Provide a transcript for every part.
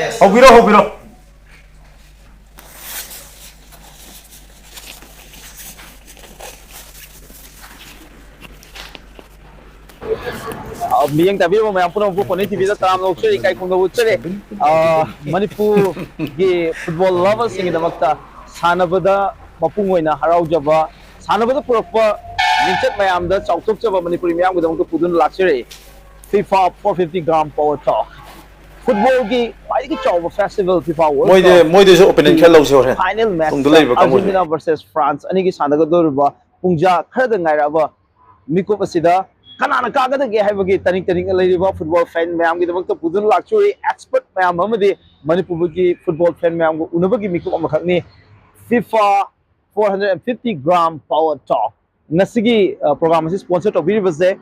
Hobiro. Miyang tabi mo may ampuno po ni TV ta am lokche kai kung gawutse Manipur gi football lovers sing damakta sanabada mapung oina harau jaba sanabada purakpa minchat mayam da chautok jaba Manipuri miyam gi damakta pudun lakche FIFA 450 power talk football gi pai gi chau festival FIFA world Moide so opening khel lo se final match Argentina versus France ani gi sanaga dorba pungja khada ngairaba mikop asida Kanana kagada ge haibagi taning lariba football fan mayam gi damakta pudun lakchuri expert mayam amadi Manipur gi football fan mayam go unabagi mikop amakhakni FIFA 450 power talk nasigi program is sponsored to biribase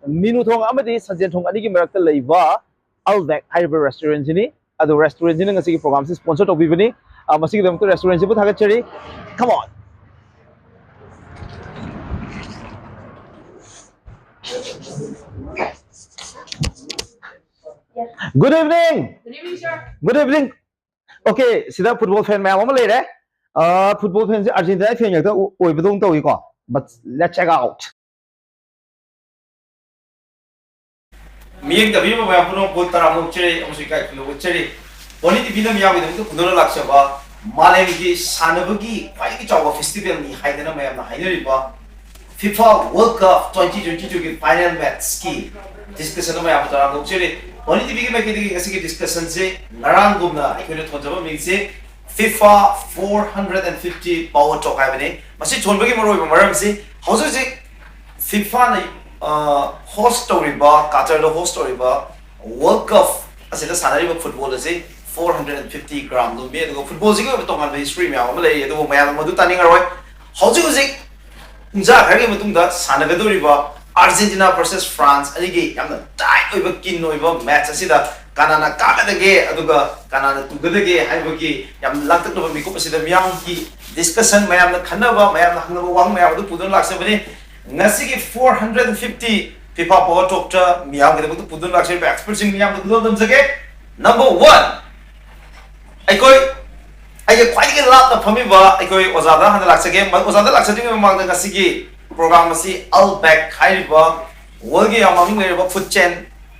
minu thong amadi sajen thong ani gi marakta leiba Alvec haiba restaurant ni adu restaurant ni nasigi program is sponsored to bibani masigi damakta restaurant bu thagachari come on. Good evening. Good evening, sir. Good evening. Okay, sida football fan mayam ama lere. Football fans Argentina fan yakta oi bedong tawi ko. But let's check out. Miyang tabi mo may ampuno po taramok chere amusika kilo chere. Poni TV na miyawi dito puno laksya ba. Malay gi sanabagi pai gi chawa festival ni haidana mayam na hainari ba. FIFA World Cup 2022 की final match की discussion में आप तराम लोग चले पनी TV के में किसी की discussion से नरांग गुमना एक मिनट थोड़ा जब मिल से FIFA 450 power talk है बने मसी छोड़ बगी मरोई मरम से हाउस से FIFA ने host story बा काटर लो host story बा World Cup ऐसे तो सारे लोग football से 450 ग्राम लोग भी तो football से को तो हमारे history में आओ मतलब ये तो वो मैं मधु तानी कर रहा है हाउस से जा खगे मतुंगा सानगदोरिबा Argentina versus France anigi yamna tight oiba kin oiba match asida kanana kagadage aduga kanana tugadage haibagi yam laktak no mikop asida miyam ki discussion mayam na khanaba mayam na hanaba wang mayam adu pudun laksabani ngasi ki 450 FIFA power talk ta miyam ge du pudun laksai ba expert sing miyam du dum jage number 1 aikoi ai kwai ge lat na phami ba aikoi ozada han laksage ozada laksajing ma ma ngasi ki program asi Alvec haiba world gi amaming leriba food chain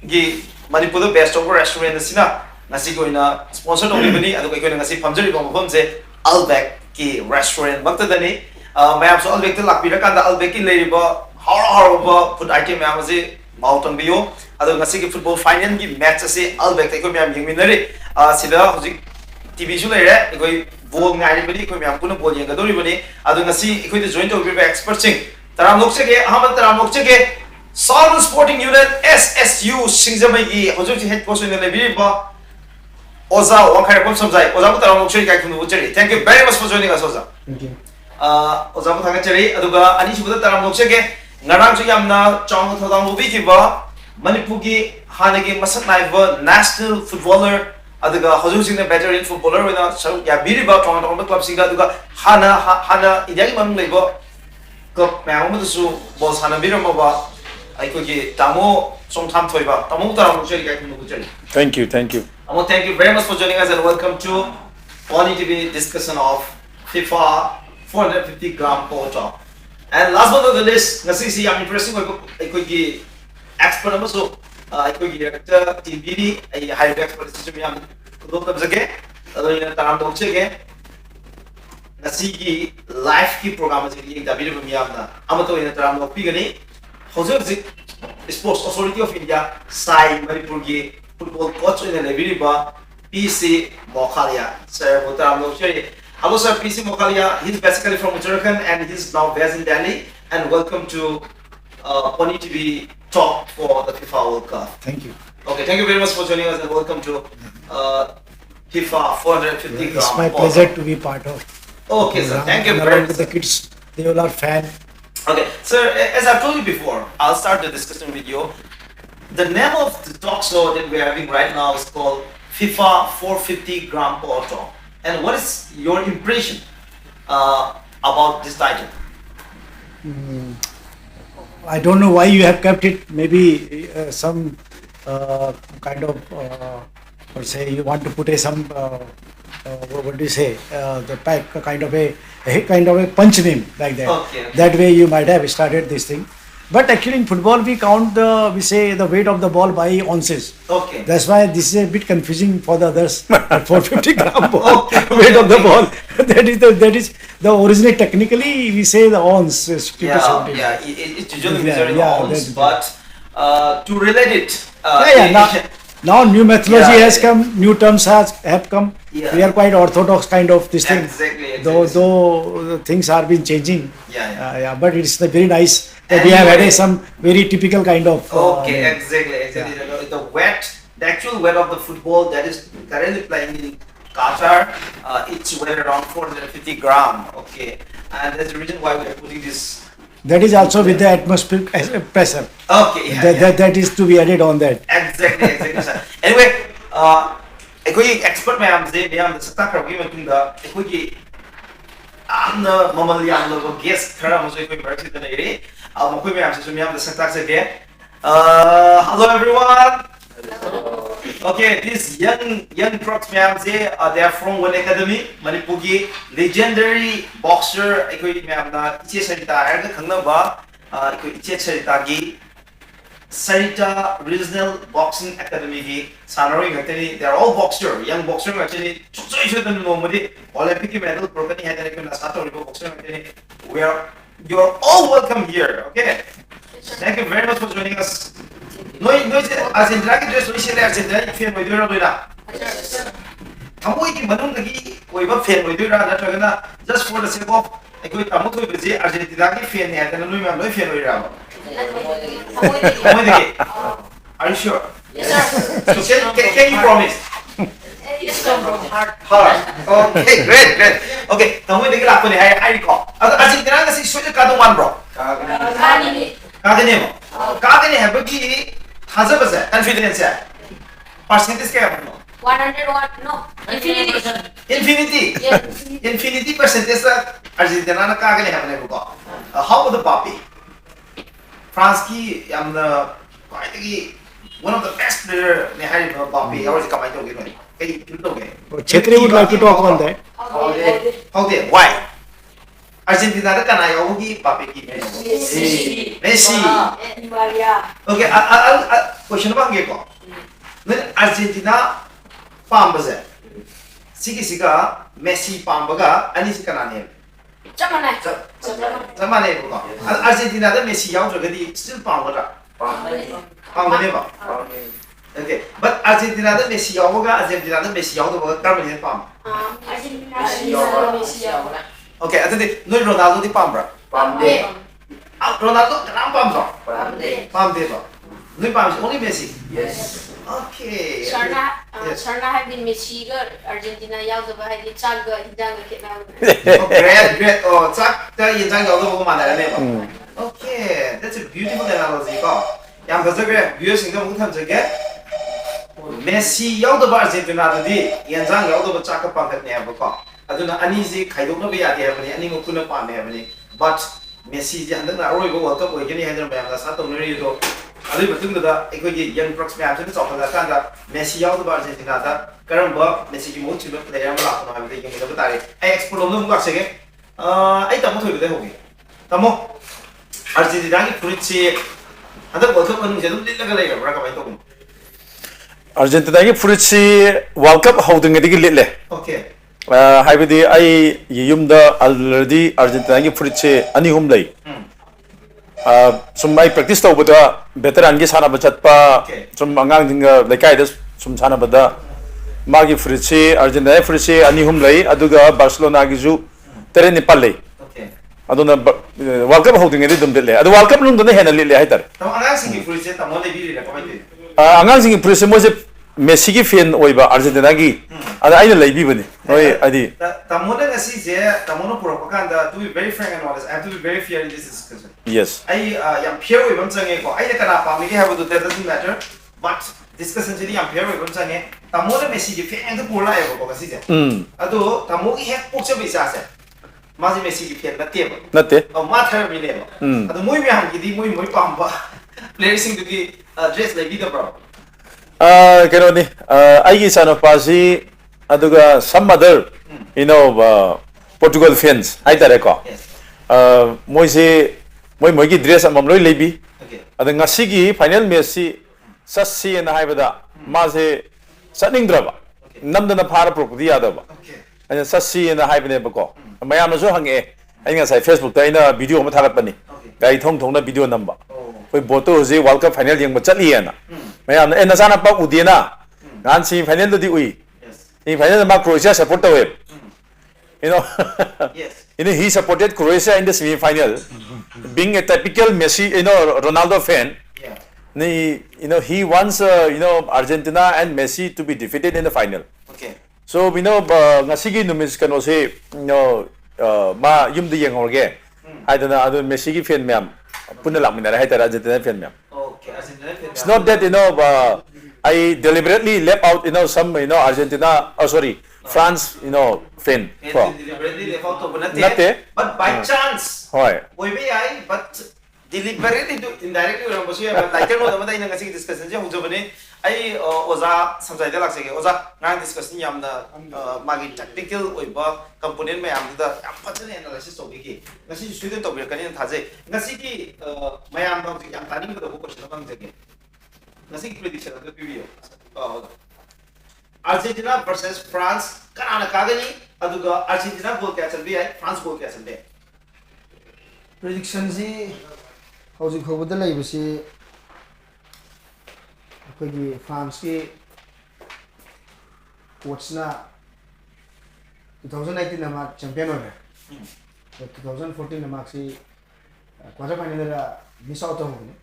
gi Manipur the best of restaurant asina ngasi ko ina sponsor to bani adu ko ngasi phamjari ko phom se Alvec ki restaurant bakta dani mayam so Alvec te lakpira kanda Alvec ki leriba har food item mayam ase mautang bio adu ngasi ki football final gi match ase Alvec te ko mayam yingminari sida hoji TV su lere ko ball ngai bani ko mayam puna ball yenga dori bani adu ngasi ko de join to be expert sing Taram lokse ke Ahmad taram lokse ke Southern Sporting Unit SSU Shingjamai gi hojok ji head coach ne lebi ba Oza wakhare kom samjai Oza bu taram lokse kai khunu uchari thank you very much for joining us Oza Thank you. Oza bu thagachari aduga ani subuda taram lokse ke ngarang chu yamna chong thodang lobi ki ba Manipur gi hanagi masak naiba national footballer aduga hojok sing ne veteran footballer wena ya biri ba tong tong club singa aduga hana India gi mam leibo club mayam mo su ball sana biro mo ba ai ko ki tamo song tham thoiba tamo taram mo cheri kai ko cheri Thank you. amo thank you very much for joining us and welcome to Pony TV discussion of FIFA 450 power talk and last but not the least ngasi si am interesting ai ko ki expert mo so ai ko ki director TV ai high expert system yam do tab jage ado ina taram do chege Nasigi live ki program is being the video miyamna amato ina taram no pigani hojok sports authority of India sai Manipur gi football coach ina lebiri ba PC MAKHOLIA sir botaram no cheri hello sir PC MAKHOLIA he's basically from Uttarakhand and he's now based in Delhi and welcome to Pony TV talk for the FIFA World Cup. Thank you. Okay, thank you very much for joining us and welcome to FIFA 450 It's my pleasure to be part of. Okay, sir. Thank you very much. The kids, they all are fan. Okay, sir. As I've told you before, I'll start the discussion with you. The name of the talk show that we're having right now is called FIFA 450 power talk. And what is your impression about this title? I don't know why you have kept it. Maybe some kind of or say you want to put some what do you say, the pack kind of a punch name like that. Okay. That way you might have started this thing. But actually in football we count we say the weight of the ball by ounces. Okay. That's why this is a bit confusing for the others. 450 gram ball, weight of the ball. That is the original. Technically we say the ounce. It's usually measured in yeah, ounce, but to relate it, Now new methodology has come, new terms have come. Yeah. We are quite orthodox kind of this thing. Exactly. Though things are been changing. Yeah. But it's very nice that we have had some very typical kind of. Exactly. The actual weight of the football that is currently playing in Qatar, it's weight around 450 gram. Okay, and that's the reason why we are putting this. That is also with the atmospheric pressure. Okay, that is to be added on that. Exactly, sir. Anyway, अखोई expert ma'am से ma'am सत्ता करके मैं तुमदा अखोई आमना ममल याम लोगों guest खरा मुझे अखोई बर्सी तो नहीं रही अब अखोई मैम से मैम सत्ता से के hello everyone. Okay, this young procs ma'am से they are from one academy Manipur की legendary boxer अखोई मैम ना इचे सरिता है का खंगना बा अखोई इचे सरिता की Sarita Regional Boxing Academy ki sanaroi ngakani, they are all boxer, young boxer ngakani choi dan normally Olympic medal prokani hai tane na sato ribo boxer ngakani. You are all welcome here. Okay, thank you very much for joining us. Noi Argentina ki dress noi shele Argentina ki fan moi doira doira thamoi ki manung lagi oiba fan moi doira natragana just for the sake of ekoi tamu thoi beje Argentina ki fan hai tane noi mam noi fan doira. Are you sure? Yes, sir. So can you promise? Yes, come from heart. Heart. Okay, great. Okay, tamu ini kita ni I recall. Argentina kasi sudah kado man bro. Kagani mo. Kagani hai bagi hazard basa confidence hai. Percentage क्या है 101 no Infinity. Yes. Infinity percentage तक Argentina ना कहाँ के लिए हमने बुका. How about the Papi? France की हमने quite की one of the best player ने है Papi. और इसका माइंड हो गया नहीं. कहीं क्यों तो गए? Chetri would like to talk on that. How they? Why? Argentina का कना है वो की Papi की Messi. Okay, question bang ये को. Nên Argentina pambase. Sika Messi pambaga ani sika nani. Sama ne buka. Argentina da Messi yau juga di still pambara. Pambane ba. Okay, but Argentina da Messi yau buka Argentina da Messi yau buka kar mene pam. Okay, atende noi Ronaldo di pambra. Ronaldo kenapa pambra? Pamde ba. Noi pam only Messi. Yes. Okay. Sarna have been Messi Argentina yaw the bahai chag hidang kitna. Great. Oh, chak ta yinjang yaw the mana la ne ba. Okay, that's a beautiful analogy ko. Yang bazage viewers ingam mutam jage Messi yaw the Argentina da di yinjang yaw the chak ka pangkat ne ba ko. Aduna ani ji khaidok na ba ya de ba ni ani ngo kuna pa me ba ni. But Messi ji handang na roi go world cup oi gani haidar ba ya sa to ne ri do. अभी बतूंगा दा एक कोई young प्रोक्स में आपसे चौथा दा कांदा Messi याव दा अर्जेंटीना दा करम बा मेसी की मोच चिलो प्लेयर में लाखों में भी देखिए बता रहे आई एक्सपोर्ट लोग मुझे आशा है आई तमो थोड़ी बता होगी तमो अर्जेंटीना की फ्रूट से अंदर वर्ल्ड कप में जरूर ले लगा लेगा बड़ा कमाई तो अर्जेंटीना की फ्रूट से वर्ल्ड कप होने के लिए ले ओके हाई बदी आई ये युम दा ऑलरेडी अर्जेंटीना की फ्रूट से अनी हम ले some I practice tau bada veteran ki sana bachat pa some angang dinga lekai das some sana bada magi fritsi Argentina fritsi ani hum lai aduga Barcelona gi ju tere Nepal lai aduna World Cup holding edi dum dele adu World Cup lung dane hena le hai tar tam angang sing ki fritsi tam mo le bi le kamai de angang sing fritsi mo je Messi ki fan oiba Argentina gi ada aina lai bi bani oi adi tam mo na si je tam mo no propaganda to be very frank and honest I have to be very fair in this discussion. Yes. I am pure with one thing. I don't know if have to that doesn't matter. But discussion today am pure with one thing. Tamo na Messi the fan to pull live ko kasi je. Ado tamo ki have poksa bisa se. Mazi Messi the fan na table. Natte. Oh, matter mi lebo. Ado muy mi ham ki di muy pamba. Players sing to the dress like video bro. Kenoni, I sana pasi aduga some other, Portugal fans. I tell you, moi dress amam loi lebi. Okay. Ada ngasigi final Messi sassi na haibada maze saning draba. Namdana phara property adaba. Okay. Anya sassi na haibane bako. Mayam na so hange. Ai ngasai Facebook ta ina video ma thagat pani. Gai thong na video number. Koi boto hoje World Cup final yeng ma chali na. Mayam na na sana pa udina. Ngan si final do di ui. Yes. In final ma Croatia support ta web. Yes. He supported Croatia in the semi-final. Being a typical Messi, Ronaldo fan. Yeah. He wants, Argentina and Messi to be defeated in the final. Okay. So, ngasigi numis kan ose, ma yum di yang orge. I don't know, Messi ki fan ma'am. Puna lak minara hai tara Argentina fan ma'am. Okay. Argentina fan. It's not that, I deliberately left out, some, Argentina, France, fan. Deliberately left out to Nate. But by chance. Hoy. But deliberately indirectly but like no the ina ngasi discussion je hujo bane ai oza samjai da lakse ge oza ngang discussion yamna magi tactical oiba component mayam da yam phajane analysis to gi ngasi student to bi kan thaje ngasi ki mayam da yam tani da ko question bang je ngasi ki prediction da video Argentina versus France kanana kagani aduga Argentina goal kya chalbi hai France goal kya chalbe prediction ji howji khobada lai basi akogi France ki coach na 2019 na mark champion ho 2014 na mark si quarter final la miss out ho ne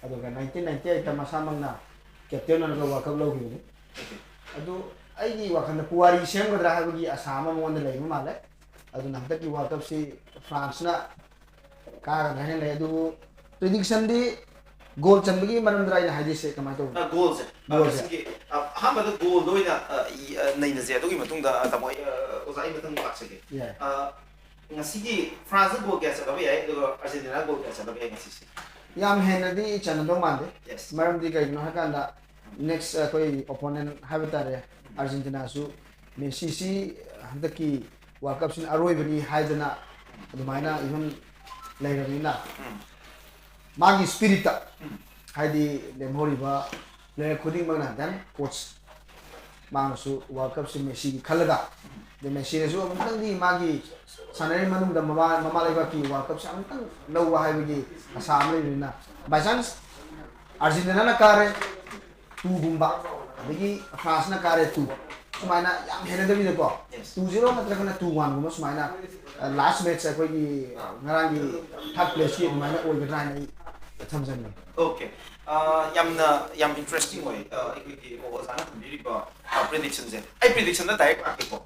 aduga 1998 ta masamang na captain na world cup lo gi ne adu ai gi wakhana puari sem gadra ha gi asama mon lai ma male adu na ta ki world cup si France na ka ga ne le adu prediction di goal chanbagi manandra ina haji se kama to goals ki ha ba goal do ina nei na je to gi matung da ta moi ozai matang ba se ge ngasi gi France goal kya sa ba ai do Argentina goal kya sa ba ai ngasi yam hen di chana do mande yes maram di kai no ha kan da next koi opponent habitare Argentina su Messi si handaki world cup sin aroi bani haidana adumaina even lairina magi spirit haidi lemhori ba le khuding bangna dan coach mangsu world cup sin Messi ki khalaga de Messi ne su amtang di magi sanari manung da mama laiba ki world cup sa amtang lo wa haibagi asam leina by chance Argentina na kare tu gumba adigi France na kare tu sumaina yam hena da bi ko 2-0 natragana 2-1 gumba sumaina last match koi gi ngarang gi third place ki sumaina oi gadra nai thamjan ni okay yam interesting way ki o sana thumbi ba predictions I prediction da direct ko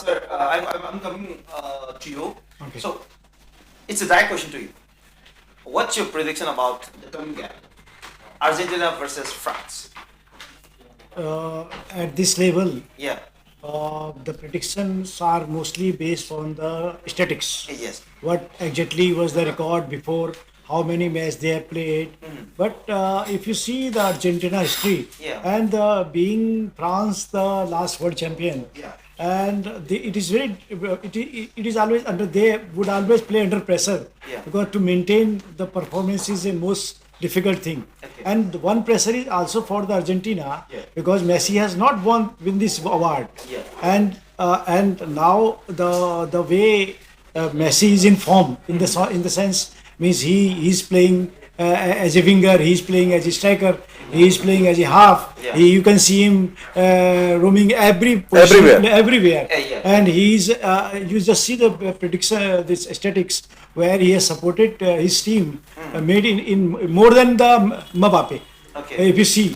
sir I'm coming to you okay. So it's a direct question to you. What's your prediction about the coming game Argentina versus France? At this level, Yeah. the predictions are mostly based on the statistics. Yes. What exactly was the record before, how many matches they have played. But if you see the Argentina history, Yeah. and being France the last world champion, Yeah. and it is always under, they would always play under pressure, Yeah. because to maintain the performance is a most difficult thing. Okay. And one pressure is also for the Argentina, Yeah. because Messi has not win this award. Yeah. And now the way Messi is in form in the sense means he is playing as a winger, he is playing as a striker, he is playing as a half. Yeah. You can see him roaming every position, everywhere. Yeah. And he's you just see the prediction, this statistics where he has supported his team made in more than the Mbappe. Okay. If you see,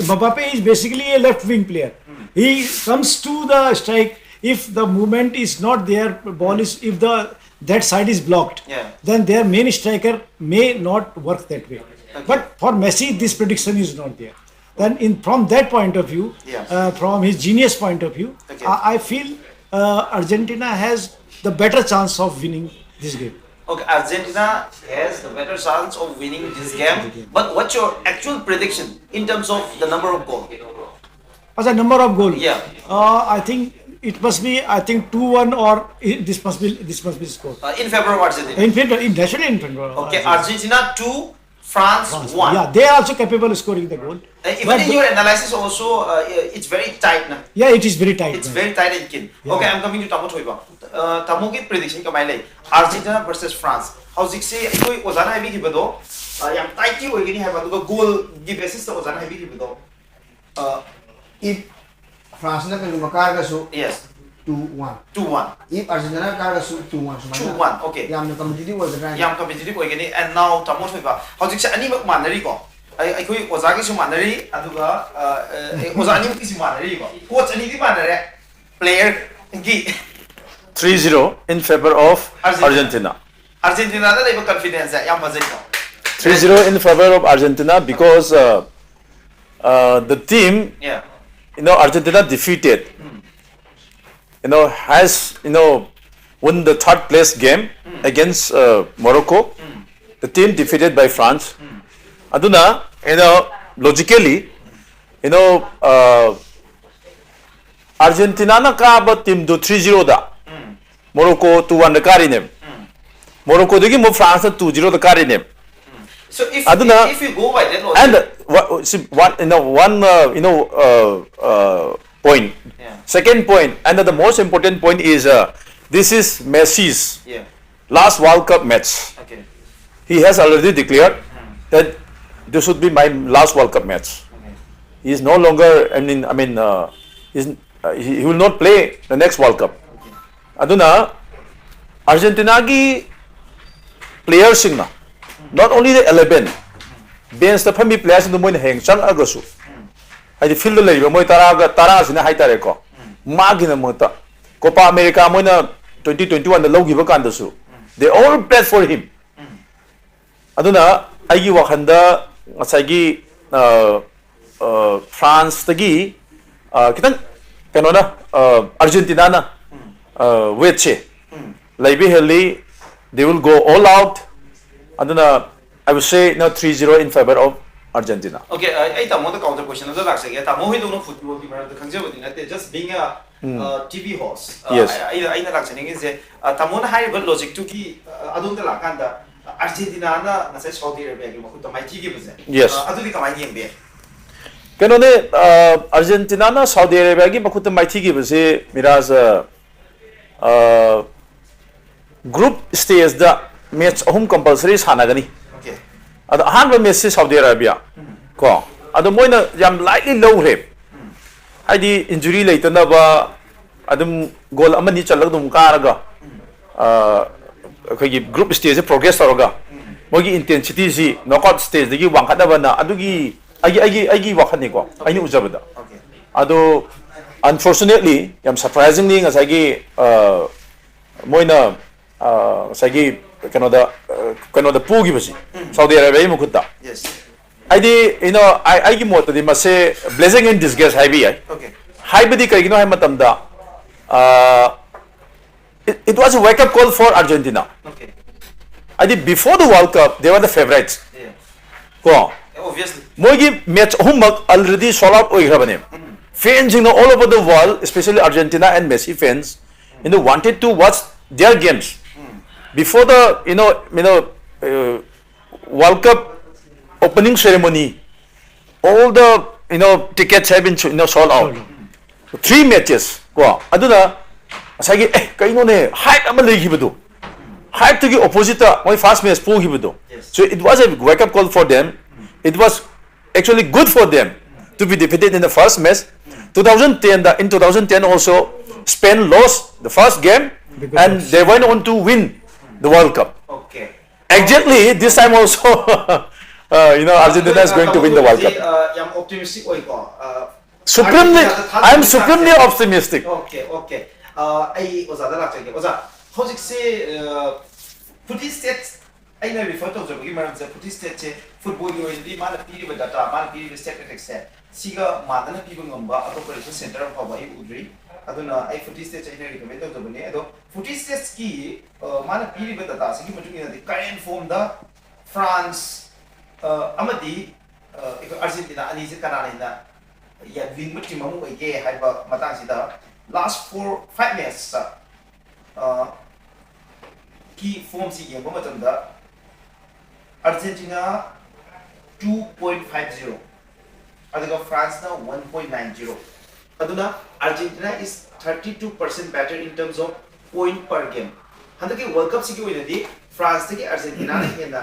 Mbappe is basically a left wing player. He comes to the strike if the movement is not there, ball is, if that side is blocked, Yeah. then their main striker may not work that way. Okay. But for Messi, this prediction is not there. Then from that point of view, Yes. from his genius point of view, Okay. I feel Argentina has the better chance of winning this game. Okay, Argentina has the better chance of winning this game. But what's your actual prediction in terms of the number of goals? As a number of goals, Yeah. I think it must be 2-1 or this must be scored. In favor of Argentina. Naturally in favor. of Okay, Argentina. Argentina 2, France 1. Yeah, they are also capable of scoring the goal. Even But in your analysis also, it's very tight. Na? yeah, it is very tight. It's man. very tight and keen. Yeah. Okay, I'm coming to Tamo Thoiba. Tamo's prediction kamai lay. Argentina versus France. How is it say? Koi ozana heavy kibado. Yang tight ki hoy gini hai bado goal ki basis to ozana heavy kibado. If France na kung makarga Yes. 2-1. 2-1. If Argentina karga 2-1. 2-1. Okay. Yam na competitive was the Yam competitive hoy gini and now Tamo Thoiba. How is it say? Ani mak manari ko. I koi ozagi su manari. Aduga ozani mak kisi manari ko. Coach ani di manari. Player ki. 3-0 in favor of Argentina. Argentina na labor confidence yam bazai ko. 3-0 in favor of Argentina because the team, Yeah. Argentina defeated, has, won the third place game against Morocco. The team defeated by France. Aduna, logically, Argentina na ka team do 3-0 da. Morocco 2-1 da kari nem. Morocco degi mo France 2-0 da kari nem. So if you go by that logic, And one point. Yeah. Second point, and the most important point is this is Messi's yeah, last World Cup match. okay, He has already declared that this should be my last World Cup match. okay, He is no longer. He will not play the next World Cup. Aduna Argentina gi players singna. Not only the 11, bench the family players in the morning hang chang agasu. I feel the labor moy taras in a high tareco. Magina mota. Copa America moina 2021 the low give a candasu. They all played for him. Aduna Agi Wakanda Asagi France Tagi Kitan Canada Argentina Weche. Libe Heli, they will go all out. Aduna, I would say 3-0 in favor of Argentina. okay. I tamo the counter question. Another like say, tamo we don't know football. The conservative that just being a TV host. Yes. I like saying is tamo na high but logic to ki adun the lakanda Argentina na say Saudi Arabia ki makuta mai TV buse. Yes. Adu di kamai game be. Kanone Argentina na Saudi Arabia gi bakut maithi gi base Miraj group stage da match ahum compulsory sanagani. Okay. Ado ahanba match Saudi Arabia ko ado moina yam lightly low rep haidi injury leitana ba adum goal amani chalag karaga khagi group stage progress taraga mogi intensity si knockout stage dagi wangkhadaba na adugi agi wakhani ko aini ujabada Okay. ado unfortunately yam surprisingly ngasagi moina sagi kanoda pugi basi Saudi Arabia mo kutta Yes. I gi mot di mase blessing in disguise haibi ai Okay. haibadi kaigino hai matamda it was a wake up call for Argentina. Okay. Before the World Cup they were the favorites Yeah. ko Obviously. mogi match humak already sold out oigrabane fans all over the world, especially Argentina and Messi fans, wanted to watch their games before the World Cup opening ceremony. All the tickets have been sold out. 3 matches. Ko aduna asagi kaino ne hype ama legibado. Hype to the opposite my first match pogibado. So it was a wake up call for them. It was actually good for them to be defeated in the first match. In 2010 also Spain lost the first game and they went on to win the World Cup. Okay. Exactly this time also Argentina is going to win the World Cup. I'm optimistic oi ko. I am supremely optimistic. Okay, okay. I was other like was a how's say put state I know refer to the given the put state football you in the man period data man period state extent Siga Madana people number operation center of Hawaii Udri aduna ai footy stage ai recommend to bane ado footy stage ki mana piri ba data sigi matu ina the current form da France amadi Argentina ani se kana ina ya win mutti mamu ai ke haiba matang sida last 4-5 matches key form si game matamda Argentina 2.50 aduga France na 1.90 aduna Argentina is 32% better in terms of point per game handaki World Cup sigi oinadi France teki Argentina na hena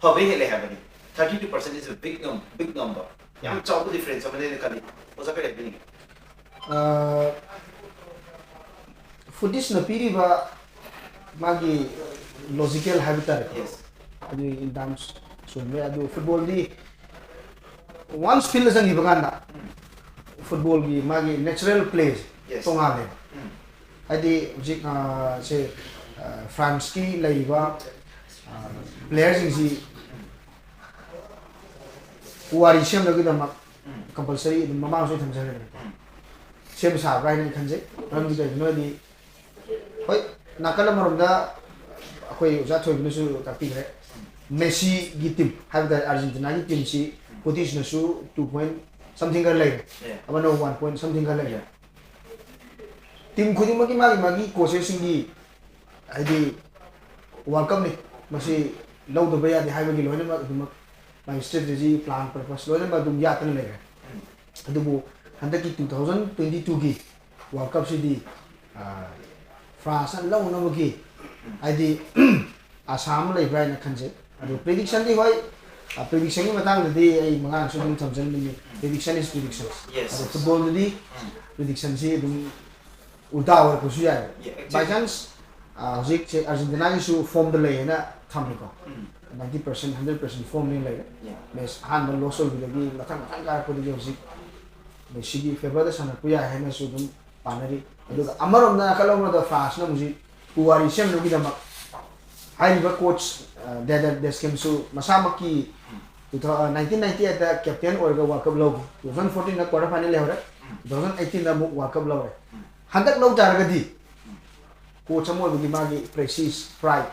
hobe hele habani 32% is a big number yam chawbu difference amane kali osa kare bini footage na piri ba magi logical habitat yes adu in terms so me adu football di once field sang ibaganda football gi magi natural plays Yes. tongale adi jik se France ki laiba players ji wari sem lagi dama compulsory mama so thamjare sem sa rai ni khanje ram di no di hoi nakala marumda akoi uja thoi bisu tapi gre Messi gi team have the Argentina gi team si position su 2 point something gar lai abano 1 point something gar lai team khudi magi coaches singi adi World Cup ni masi law do baya di hai gi loine ma dum my strategy plan purpose loine ma dum ya tan lai adubu handaki 2022 gi World Cup si di France an law no gi adi Assam lai bra na khanje adu prediction di hoi prediction ni matang di ai mangan su dum thamjan ni prediction is predictions Yes. adu football di prediction si dum ulta wa ko su ya by chance hojik che Argentina gi su form de lai na thamni ko 90% 100% form ni lai mes han ban loss bi gi matang ka ko di hojik Messi gi favor da sana puya hai na su dum panari adu amarom na kalom da France na muji puari sem no gi da hai ba coach that scheme so masamaki 1990 at the captain or the World Cup logo 2014 na quarter final le 2018 na World Cup logo handak lo jar di coach mo bi magi precise pride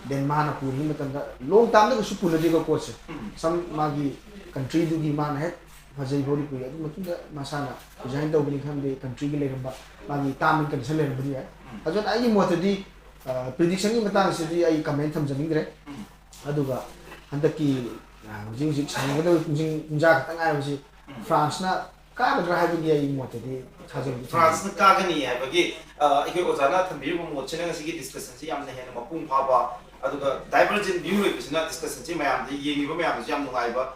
then mana puri matam da long time da su pula di ko coach some magi country du gi man het hajai body puri adu matum da masana jain da ubni kham de country gi le ramba magi tam kan sele ramba ya ajon ai mo di prediction ni matang si di ai comment tham jamin gre aduga handaki jing sang da jing ja ka ngai si France na ka da ha bi ai mo te di chajo France na ka gani hai bagi ikoi ozana thambir mo chene ngasi gi discussion si yamna hena mapung pha ba aduga divergent view le bisna discussion si mayam di yengi ba mayam si yam ngai ba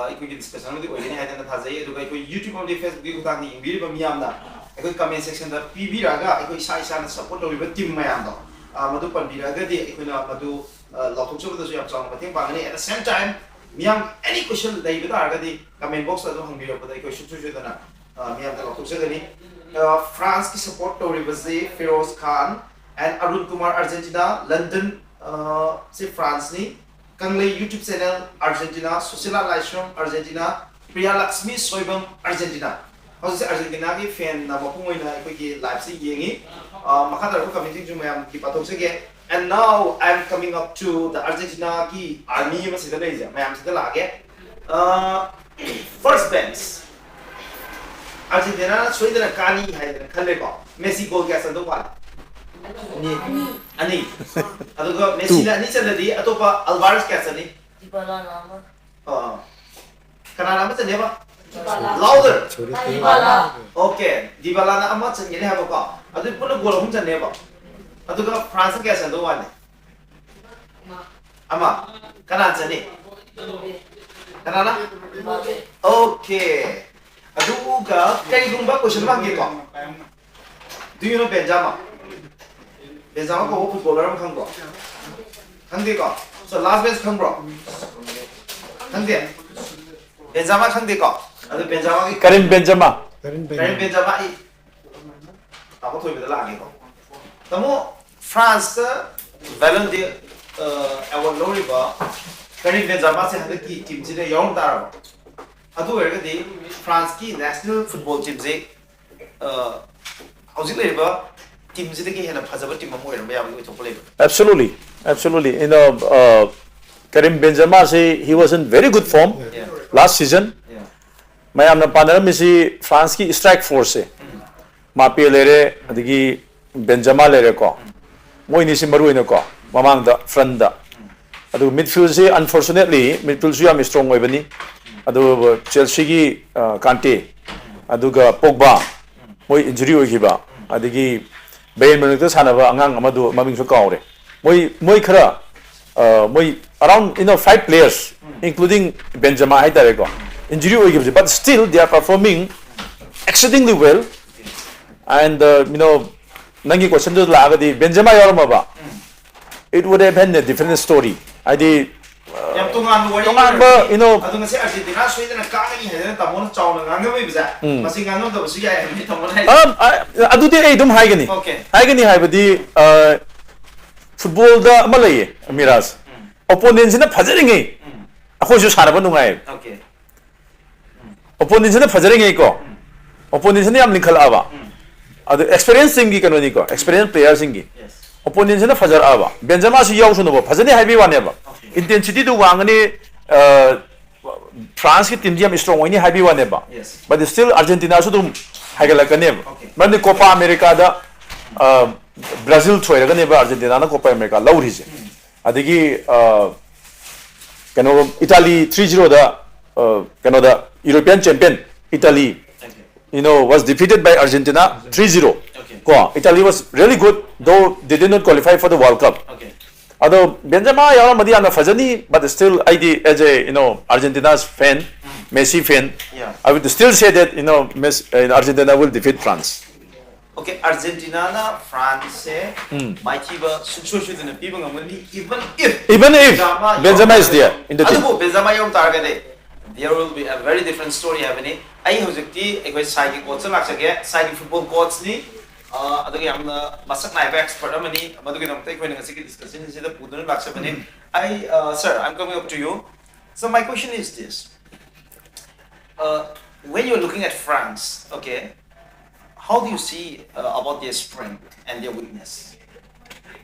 ikoi gi discussion di oini hai da tha jai aduga ikoi YouTube on the Facebook gi utang ni ingbi ba miyam na ikoi comment section da pb raga ikoi isa na support ori ba team mayam da madu panbiraga di ikuna madu lathok choba da su yam chang mateng bangani at the same time miyam any question dai bida arga di comment box da hangbira pada ikoi shu da na miyam da lathok chagani France ki support tori bazi Feroz Khan and Arun Kumar Argentina London se France ni kanglei YouTube channel Argentina Susila Laishram Argentina Priya Lakshmi Soibam Argentina hause Argentina ki fan na mapungoi na ikoi ki live si yengi makadar ko coming to mayam ki patok sege and now I am coming up to the Argentina ki army ma sida nei ja mayam sida lage first bench Argentina soidana kani haidana khalle ko Messi goal ka sando pa ani aduga Messi na ni chandadi atopa Alvarez ka sani Dybala nama. kana nama chane ba Dybala. louder Dybala. okay Dybala na ama changene ha ba adu puna goal hum chane ba aduga France ka sando wa ne ama kana chane kana na okay aduga kai gumba question ma ge ko do you know Benzema ko footballer ma khang ko khang de ko so last bench khang bro khang de Benzema khang de ko adu Benzema ki Karim Benzema Karim Benzema I ako thoi beda la ge ko tamo France ka Ballon d'Or award lori ba Karim Benzema se hada ki team ji ne yong tar adu erga de France ki national football team je how's it labor? Team Zidiki and a Pazaba team of Moira, we to play. Absolutely, absolutely. You know, Karim Benzema say he was in very good form last season. Yeah. Mayamna Panara Missy France ki strike force se. Mapi lere, adigi Benzema lere ko. Moi nisi maru ino ko. Mamang da front da. Adu midfield se unfortunately midfield su yam strong oi bani. Adu Chelsea ki Kante. Adu ga Pogba. Moi injury oi kiba. Adigi Bayern Munich to sanaba angang amadu maming su kaure. Moi khara moi around 5 players including Benzema haitare ko injury oi gives but still they are performing exceedingly well and nangi question to lagadi Benzema yorma ba it would have been a different story adi tongan ba adu ngasi Argentina soidana kaani hedana tamon chawna ngangam biza masing ngangam to busi ya ni tamon adu de ei dum haigani haibadi football da malay Miraj opponent sina phajari ngai akoi ju saraba nungai okay opponent sina phajari ngai ko opponent sina yam linkhal aba adu experience singi kanoni ko experience player singi opponent sina phajar aba Benzema si yaw suno ba phajani haibi wane ba intensity du wangani France ki team jam strong hoini haibi wane ba but still Argentina su dum haigala kane ba mani Copa America da Brazil thoiraga ne ba Argentina na Copa America lauri je adigi Italy 3-0 da da European champion Italy was defeated by Argentina 3-0 Italy was really good though they did not qualify for the World Cup although Benzema yara madi ana fajani but still as a Argentina's fan Messi fan I would still say that Argentina will defeat France. Okay, Argentina na France se mighty ba successful na people ngamani even if Benzema is there in the team. Benzema yung target there will be a very different story happening. Ai hojekti ekoi side coach laksage side football coach ni adugi amna masak na expert amani adugi namtai koi ngasi ki discussion is the pudun laksabani. Sir, I'm coming up to you. So my question is this. When you're looking at France, okay, how do you see about their strength and their weakness?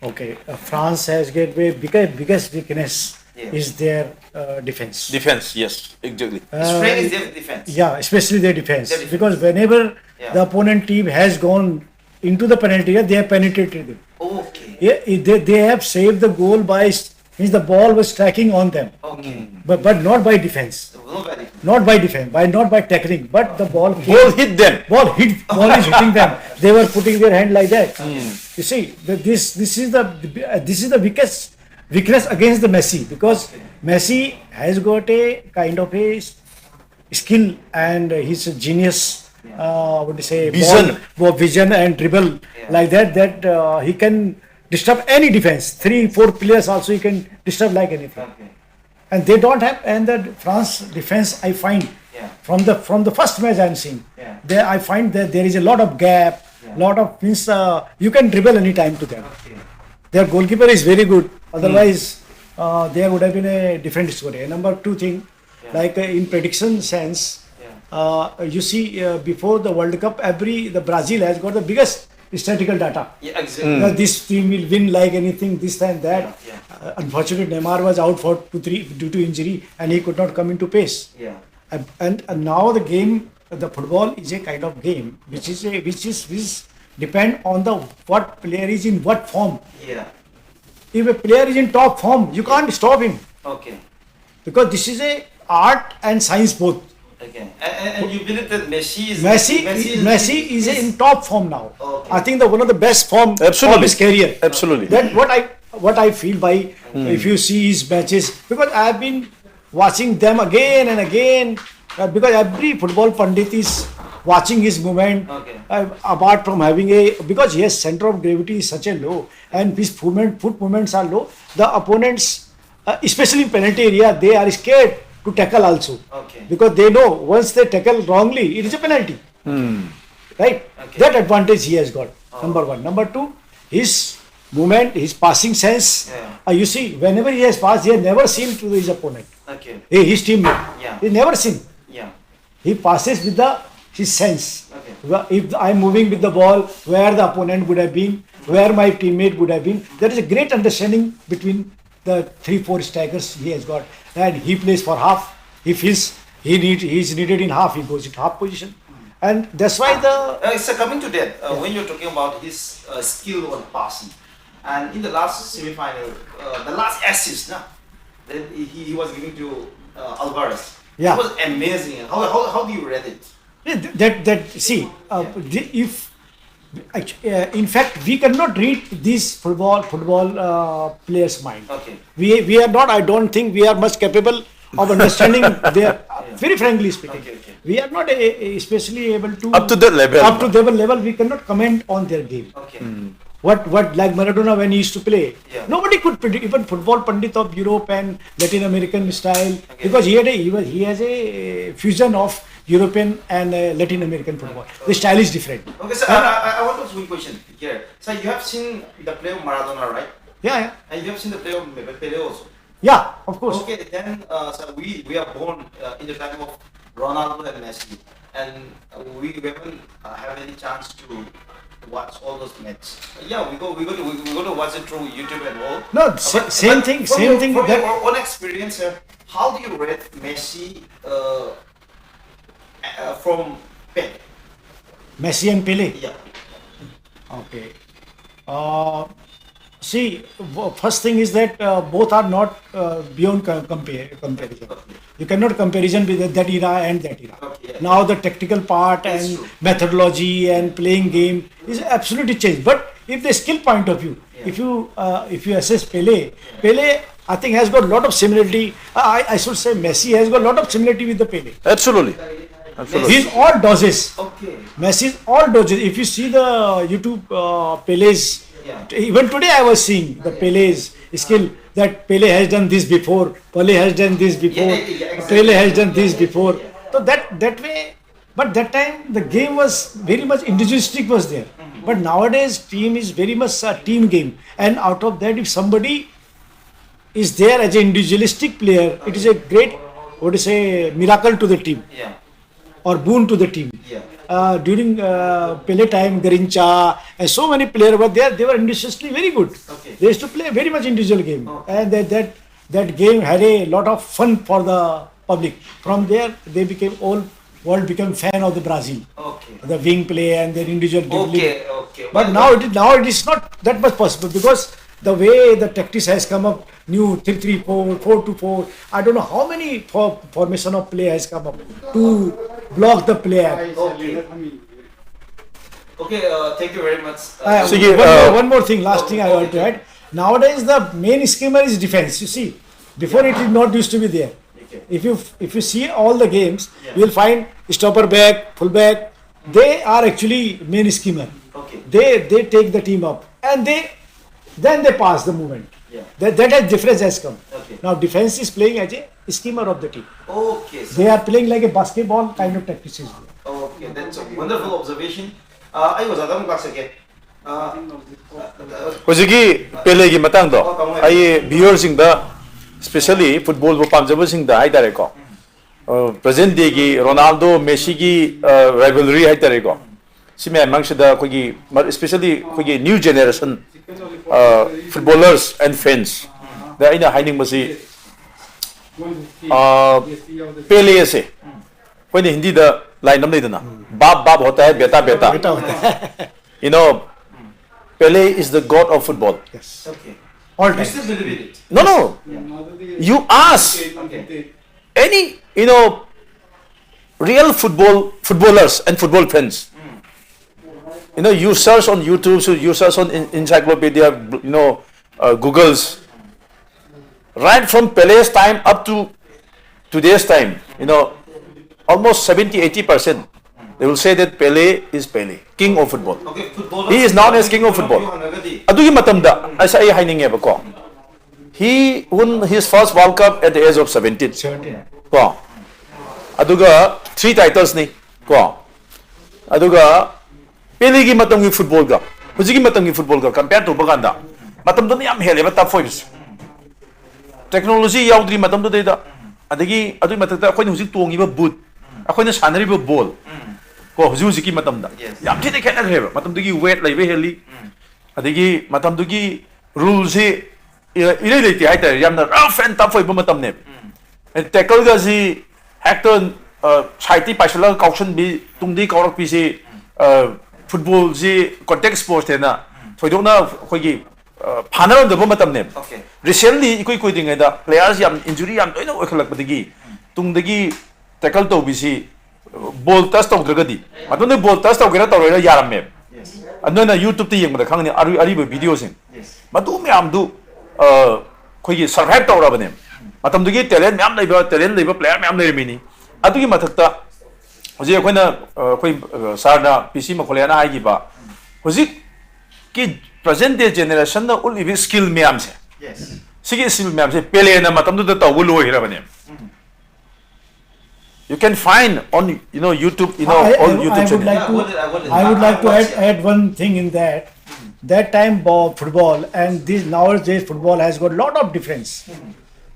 Okay, France has biggest weakness is their defense. Defense, yes, exactly. Strength is their defense. Yeah, especially their defense. Because whenever the opponent team has gone into the penalty area, they have penetrated them. Okay. Yeah, they have saved the goal means the ball was tracking on them. Okay. But not by defense. Not by defense, not by tackling, but the ball hit them. Ball is hitting them. They were putting their hand like that. You see, this is the weakness against the Messi, because Messi has got a kind of a skill and his genius. What do you say? Vision and dribble like that he can disturb any defense. 3-4 players also he can disturb like anything. And they don't have, and the France defense I find from the first match I'm seeing, there I find that there is a lot of gap, lot of means you can dribble any time to them. Their goalkeeper is very good. Otherwise, there would have been a different story. Number 2 thing, like in prediction sense, you see before the World Cup, the Brazil has got the biggest statistical data. Yeah, exactly. This team will win like anything, this and that. Unfortunately, Neymar was out for 2-3 due to injury, and he could not come into pace. And now the game, the football is a kind of game which depend on what player is in what form. If a player is in top form, you can't stop him. Okay. Because this is a art and science both. Okay. And you believe that Messi is in top form now. Okay. I think one of the best form of his career. Absolutely. That what I feel by if you see his matches, because I have been watching them again and again, because every football pundit is watching his movement. Okay. Apart from having because his center of gravity is such a low and his foot movements are low, the opponents, especially in penalty area, they are scared to tackle also. Okay. Because they know once they tackle wrongly, it is a penalty. Right? Okay. That advantage he has got. Number 1. Number 2, his movement, his passing sense. You see, whenever he has passed, he has never seen to his opponent. Okay. His teammate. He never seen. Yeah. He passes with his sense. If I'm moving with the ball, where the opponent would have been, where my teammate would have been. There is a great understanding between the 3-4 strikers he has got, and he plays for half. If he's needed in half, he goes into half position, and that's why the. So coming to that, when you're talking about his skill on passing, and in the last semi-final, the last assist, that he was giving to Alvarez. Yeah. It was amazing. How do you read it? If in fact we cannot read these football players' mind. Okay. We are not. I don't think we are much capable of understanding their. Very frankly speaking, we are not especially able to up to that level. Up to their level, we cannot comment on their game. Okay. What like Maradona when he used to play, Yeah. nobody could predict, even football pundit of Europe and Latin American style, because he has a fusion of European and Latin American football. The style is different. Okay, so I want to ask one question here. So you have seen the play of Maradona, right? Yeah. And you have seen the play of Pele also. Yeah, of course. Okay, then so we are born in the time of Ronaldo and Messi, and we haven't have any chance to watch all those matches. Yeah, we go to watch it through YouTube and all. No, But same thing. From Same thing. From That your own experience, how do you rate Messi from Pele? Messi and Pele. Yeah. Okay. See, first thing is that both are not beyond comparison. You cannot comparison with that era and that era. Okay, yeah. Now the tactical part That's and true. methodology and playing game is absolutely changed. But if the skill point of view, Yeah. if you assess Pele I think has got a lot of similarity. I should say Messi has got a lot of similarity with the Pele. Absolutely. He's all doses. Okay. Messi's all doses. If you see the YouTube Pele's, even today I was seeing the Pele's skill, that Pele has done this before, Pele has done this before, exactly. Pele has done this before. So that way, but that time the game was very much individualistic was there. But nowadays team is very much a team game, and out of that, if somebody is there as an individualistic player, it is a great, miracle to the team. Yeah. Or boon to the team. Yeah. During Pele time, Garincha and so many players were there. They were individually very good. Okay. They used to play very much individual game, Okay. and that game had a lot of fun for the public. From there, they became world became fan of the Brazil. Okay. The wing play and their individual dribbling. Okay. But now it is not that much possible, because the way the tactics has come up, new 3-3-4, 4-2-4. I don't know how many formation of play has come up to block the player. Okay, thank you very much. One more thing, last thing I want to add. Nowadays the main schemer is defense. You see, before it did not used to be there. If you see all the games, you will find stopper back, full back. They are actually main schemer. Okay. They take the team up, and then they pass the movement. Yeah. That has difference has come. Okay. Now defense is playing as a schemer of the team. Okay. So, They are playing like a basketball kind of tactics is there. okay, that's a wonderful observation. I was Adam Baksake. Hojiki Pele's matangdo. I viewers especially football pamjabasingda haitare ko. Present day gi Ronaldo Messi gi rivalry haitare ko. Sime amangshida kogi especially kogi new generation footballers and fans. The ina hiding masi Pele se. When Hindi the line namne dana. Bab hota hai, beta. You know, Pele is the god of football. Yes. Okay. All You time. still believe in it? No. You ask Okay. any, real footballers and football fans. You search on YouTube, so you search on encyclopedia, Google's. Right from Pele's time up to today's time, almost 70-80%, they will say that Pele is Pele, king of football. Okay, football. He is known as king of football. Adugi matamda, asa ay hainingeba ko. He won his first World Cup at the age of 17. 17. Ko. Aduga 3 titles ni. Ko. Aduga Pele gi matam gi football ga. Hujigi matam gi football ga compare to baganda. Matam do ni am hele ba top 5. Technology yaudri matam do da. Adagi matam ta akoy hujig tuongi ba boot. Akoy na sanari ba ball. ko huju ki matam da Yes. yam thine khena kheba matam du gi weight lai be heli adigi matam du gi rule si ile le ti haita yam na rough and tough ba matam ne tackle ga si hector saiti paisala caution bi tungdi kaurak pi si football si contact sports te na thoidok na khoi gi phana da ba matam ne Okay. recently ikoi koi ding da players yam injury yam toina oikhalak badigi tungdagi tackle to bi si ball touch to dragadi adone ball touch to gera to ra yaram me Yes. anona youtube te yeng da khangni ari ba video sing Yes. madu me am du khoi gi survive to ra bane matam du gi talent me am talent leiba player me am nei mini adu gi mathakta hoji khoina khoi sarna pc makholia na ai gi ba hoji ki present day generation na ul ibi skill me am se Yes. sigi skill me am se pele na matam du da to lo hira bane you can find on YouTube all YouTube I would channels. like I would like to add one thing in that. That time football and this nowadays football has got a lot of difference.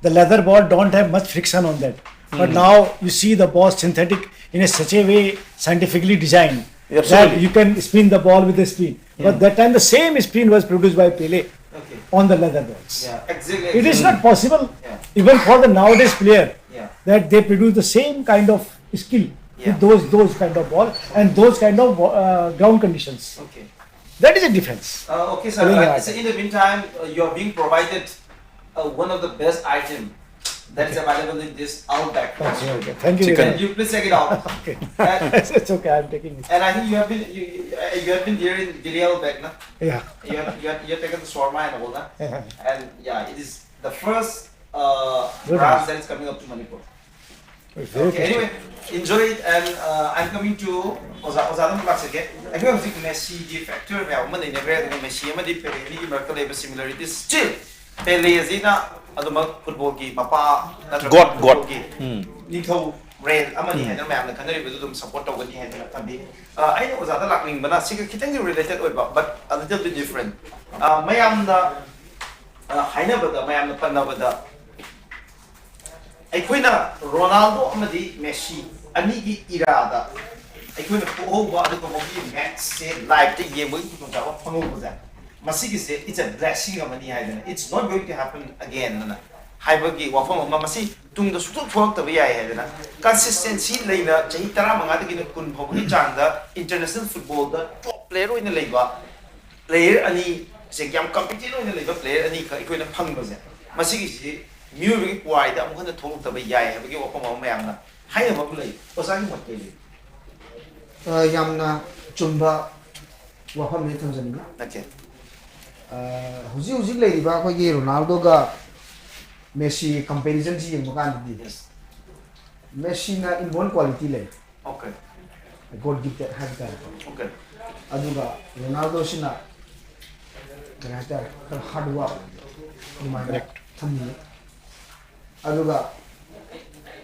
The leather ball don't have much friction on that. But now you see the ball synthetic in such a way scientifically designed that Absolutely. you can spin the ball with the spin. But that time the same spin was produced by Pele Okay. on the leather balls. Yeah. Exactly. It is not possible Yeah. even for the nowadays player Yeah. that they produce the same kind of skill Yeah. with those kind of ball and those kind of ground conditions. Okay. That is a difference. Okay, sir. Telling you So in the meantime, you are being provided one of the best item that is available in this Outback. Okay. Thank you. Chicken. very And you please check it out. Okay. And, It's okay. I'm taking it. and I think you have been here in Delhi Outback, na? Yeah. You have taken the shawarma and all that. Yeah. And yeah, it is the first Good. branch that is coming up to Manipur. It's very Okay, tasty. anyway, enjoy it, and I'm coming to Ozadam Classic. I think Messi factor, Messi, Pele, Merkel, similarities. Still, Pele is in a football game, Papa, God. Nito, Rain, Amani, and a man, the country with them support of what he had. I know was other lacking, but not secretly related, but a little bit different. Mayam the Hainabada, Mayam the Panavada. ꯑꯩꯈꯣꯏꯅ Ronaldo ꯑꯃꯗꯤ Messi ꯑꯅꯤꯒꯤ ꯏꯔꯥꯗ ꯑꯩꯈꯣꯏꯅ ꯄꯣꯛꯍꯧꯕ ꯑꯗꯨꯒ ꯃꯈꯣꯏꯒꯤ ꯃꯦꯠꯁꯁꯦ ꯂꯥꯏꯚꯇ ꯌꯦꯡꯕꯒꯤ ꯈꯨꯗꯣꯡꯆꯥꯕ ꯐꯪꯍꯧꯕꯁꯦ ꯃꯁꯤꯒꯤꯁꯦ it's ꯑ blessing ꯑꯃꯅꯤ ꯍꯥꯏꯗꯅ it's not going to happen again ꯑꯅ ꯍꯥꯏꯕꯒꯤ ꯋꯥꯐꯝ ꯑꯃ ꯃꯁꯤ ꯇꯨꯡꯗ ꯁꯨꯡꯊꯣꯛ ꯊꯣꯛꯂꯛꯇꯕ ꯌꯥꯏ ꯍꯥꯏꯗꯅ ꯀꯟꯁꯤꯁꯇꯦꯟꯁꯤ ꯂꯩꯅ ꯆꯍꯤ 15ꯗꯒꯤꯅ 20 ꯐꯥꯎꯕꯒꯤ ꯆꯥꯡꯗ ꯏꯟꯇꯔꯅꯦꯁꯅꯦꯜ ꯐꯨꯠꯕꯣꯜꯗ ꯇꯣꯞ ꯄ꯭ꯂꯦꯌꯔ ꯑꯣꯏꯅ ꯂꯩꯕ ꯄ꯭ꯂꯦꯌꯔ ꯑꯅꯤꯁꯦ ꯌꯥꯝ ꯀꯝꯄꯤꯇꯤꯇꯤꯚ ꯑꯣꯏꯅ ꯂꯩꯕ ꯄ꯭ꯂꯦꯌꯔ ꯑꯅꯤꯈꯛ ꯑꯩꯈꯣꯏꯅ ꯐꯪꯕꯁꯦ ꯃꯁꯤꯒꯤꯁꯤ ꯃꯤꯑꯣꯏꯕꯒꯤ ꯄꯨꯋꯥꯔꯤꯗ ꯑꯃꯨꯛ ꯍꯟꯅ ꯊꯣꯛꯂꯛꯇꯕ ꯌꯥꯏ ꯍꯥꯏꯕꯒꯤ ꯋꯥꯐꯝ ꯑꯃ ꯃꯌꯥꯝꯅ ꯍꯥꯏꯅꯕ ꯑꯃ ꯂꯩ ꯑꯣꯖꯥꯒꯤ ꯃꯣꯠ ꯀꯩ ꯂꯩ ꯌꯥꯝꯅ ꯆꯨꯝꯕ ꯋꯥꯐꯝꯅꯤ ꯊꯝꯖꯅꯤꯡꯉꯤ ꯅꯠꯇꯦ ꯍꯧꯖꯤꯛ ꯍꯧꯖꯤꯛ ꯂꯩꯔꯤꯕ ꯑꯩꯈꯣꯏꯒꯤ ꯔꯣꯅꯥꯜꯗꯣꯒ ꯃꯦꯁꯤ ꯀꯝꯄꯦꯔꯤꯖꯟꯁꯤ ꯌꯦꯡꯕ ꯀꯥꯟꯗꯗꯤ ꯃꯦꯁꯤꯅ ꯏꯟꯕꯣꯔꯟ ꯀ꯭ꯋꯥꯂꯤꯇꯤ ꯂꯩ ꯑꯣꯀꯦ ꯒꯣꯗ ꯒꯤꯐꯇꯦꯠ ꯍꯥꯏꯕ ꯇꯥꯔꯦ ꯑꯣꯀꯦ ꯑꯗꯨꯒ ꯔꯣꯅꯥꯜꯗꯣꯁꯤꯅ ꯀꯔꯤ ꯍꯥꯏꯇꯥꯔꯦ ꯈꯔ ꯍꯥꯔꯗ ꯋꯥꯔꯛ ꯑꯗꯨꯃꯥꯏꯅ ꯊꯝꯅꯤꯡꯉꯤ ꯑꯗꯨꯒ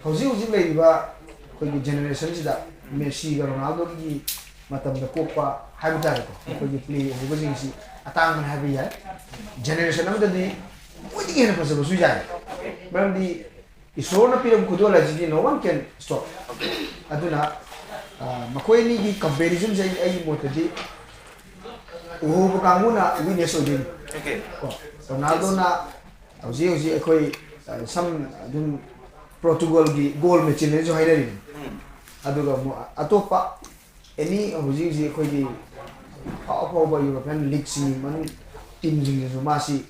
ꯍꯧꯖꯤꯛ ꯍꯧꯖꯤꯛ ꯂꯩꯔꯤꯕ ꯑꯩꯈꯣꯏꯒꯤ ꯖꯦꯅꯦꯔꯦꯁꯟꯁꯤꯗ ꯃꯦꯁꯤꯒ ꯔꯣꯅꯥꯜꯗꯣꯒꯤ ꯃꯇꯝꯗ ꯄꯣꯛꯄ ꯍꯥꯏꯕ ꯇꯥꯔꯦꯀꯣ ꯑꯩꯈꯣꯏꯒꯤ ꯄ꯭ꯂꯦ ꯎꯕꯁꯤꯡꯁꯤ ꯑꯇꯥꯡꯕꯅꯤ ꯍꯥꯏꯕ ꯌꯥꯏ ꯖꯦꯅꯦꯔꯦꯁꯟ ꯑꯃꯗꯗꯤ ꯃꯣꯏꯗꯒꯤ ꯍꯦꯟꯅ ꯐꯖꯕꯁꯨ ꯌꯥꯏ ꯃꯔꯝꯗꯤ ꯏꯁꯣꯔꯅ ꯄꯤꯔꯝꯕ ꯈꯨꯗꯣꯜ ꯍꯥꯏꯁꯤꯗꯤ ꯅꯣ ꯋꯥꯟ ꯀꯦꯟ ꯁ꯭ꯇꯣꯞ ꯑꯗꯨꯅ ꯃꯈꯣꯏ ꯑꯅꯤꯒꯤ ꯀꯝꯄꯦꯔꯤꯖꯟꯁꯦ ꯑꯩꯒꯤ ꯃꯣꯠꯇꯗꯤ ꯎꯍꯧꯕ ꯀꯥꯡꯕꯨꯅ ꯋꯤꯅꯦꯁ ꯑꯣꯏꯗꯣꯏꯅꯤ ꯀꯣ ꯔꯣꯅꯥꯜꯗꯣꯅ ꯍꯧꯖꯤꯛ ꯍꯧꯖꯤꯛ ꯑꯩꯈꯣꯏ ꯁꯝ ꯑꯗꯨꯝ ꯄꯣꯔꯇꯨꯒꯜꯒꯤ ꯒꯣꯜ ꯃꯦꯆꯤꯟꯅꯁꯨ ꯍꯥꯏꯅꯔꯤꯅꯤ ꯑꯗꯨꯒ ꯑꯇꯣꯞꯄ ꯑꯦꯅꯤ ꯍꯧꯖꯤꯛ ꯍꯧꯖꯤꯛ ꯑꯩꯈꯣꯏꯒꯤ ꯑꯐꯥꯎ ꯑꯐꯥꯎꯕ ꯌꯨꯔꯣꯄꯤꯌꯟ ꯂꯤꯒꯁꯤꯡꯒꯤ ꯃꯅꯨꯡ ꯇꯤꯝꯁꯤꯡꯗꯁꯨ ꯃꯥꯁꯤ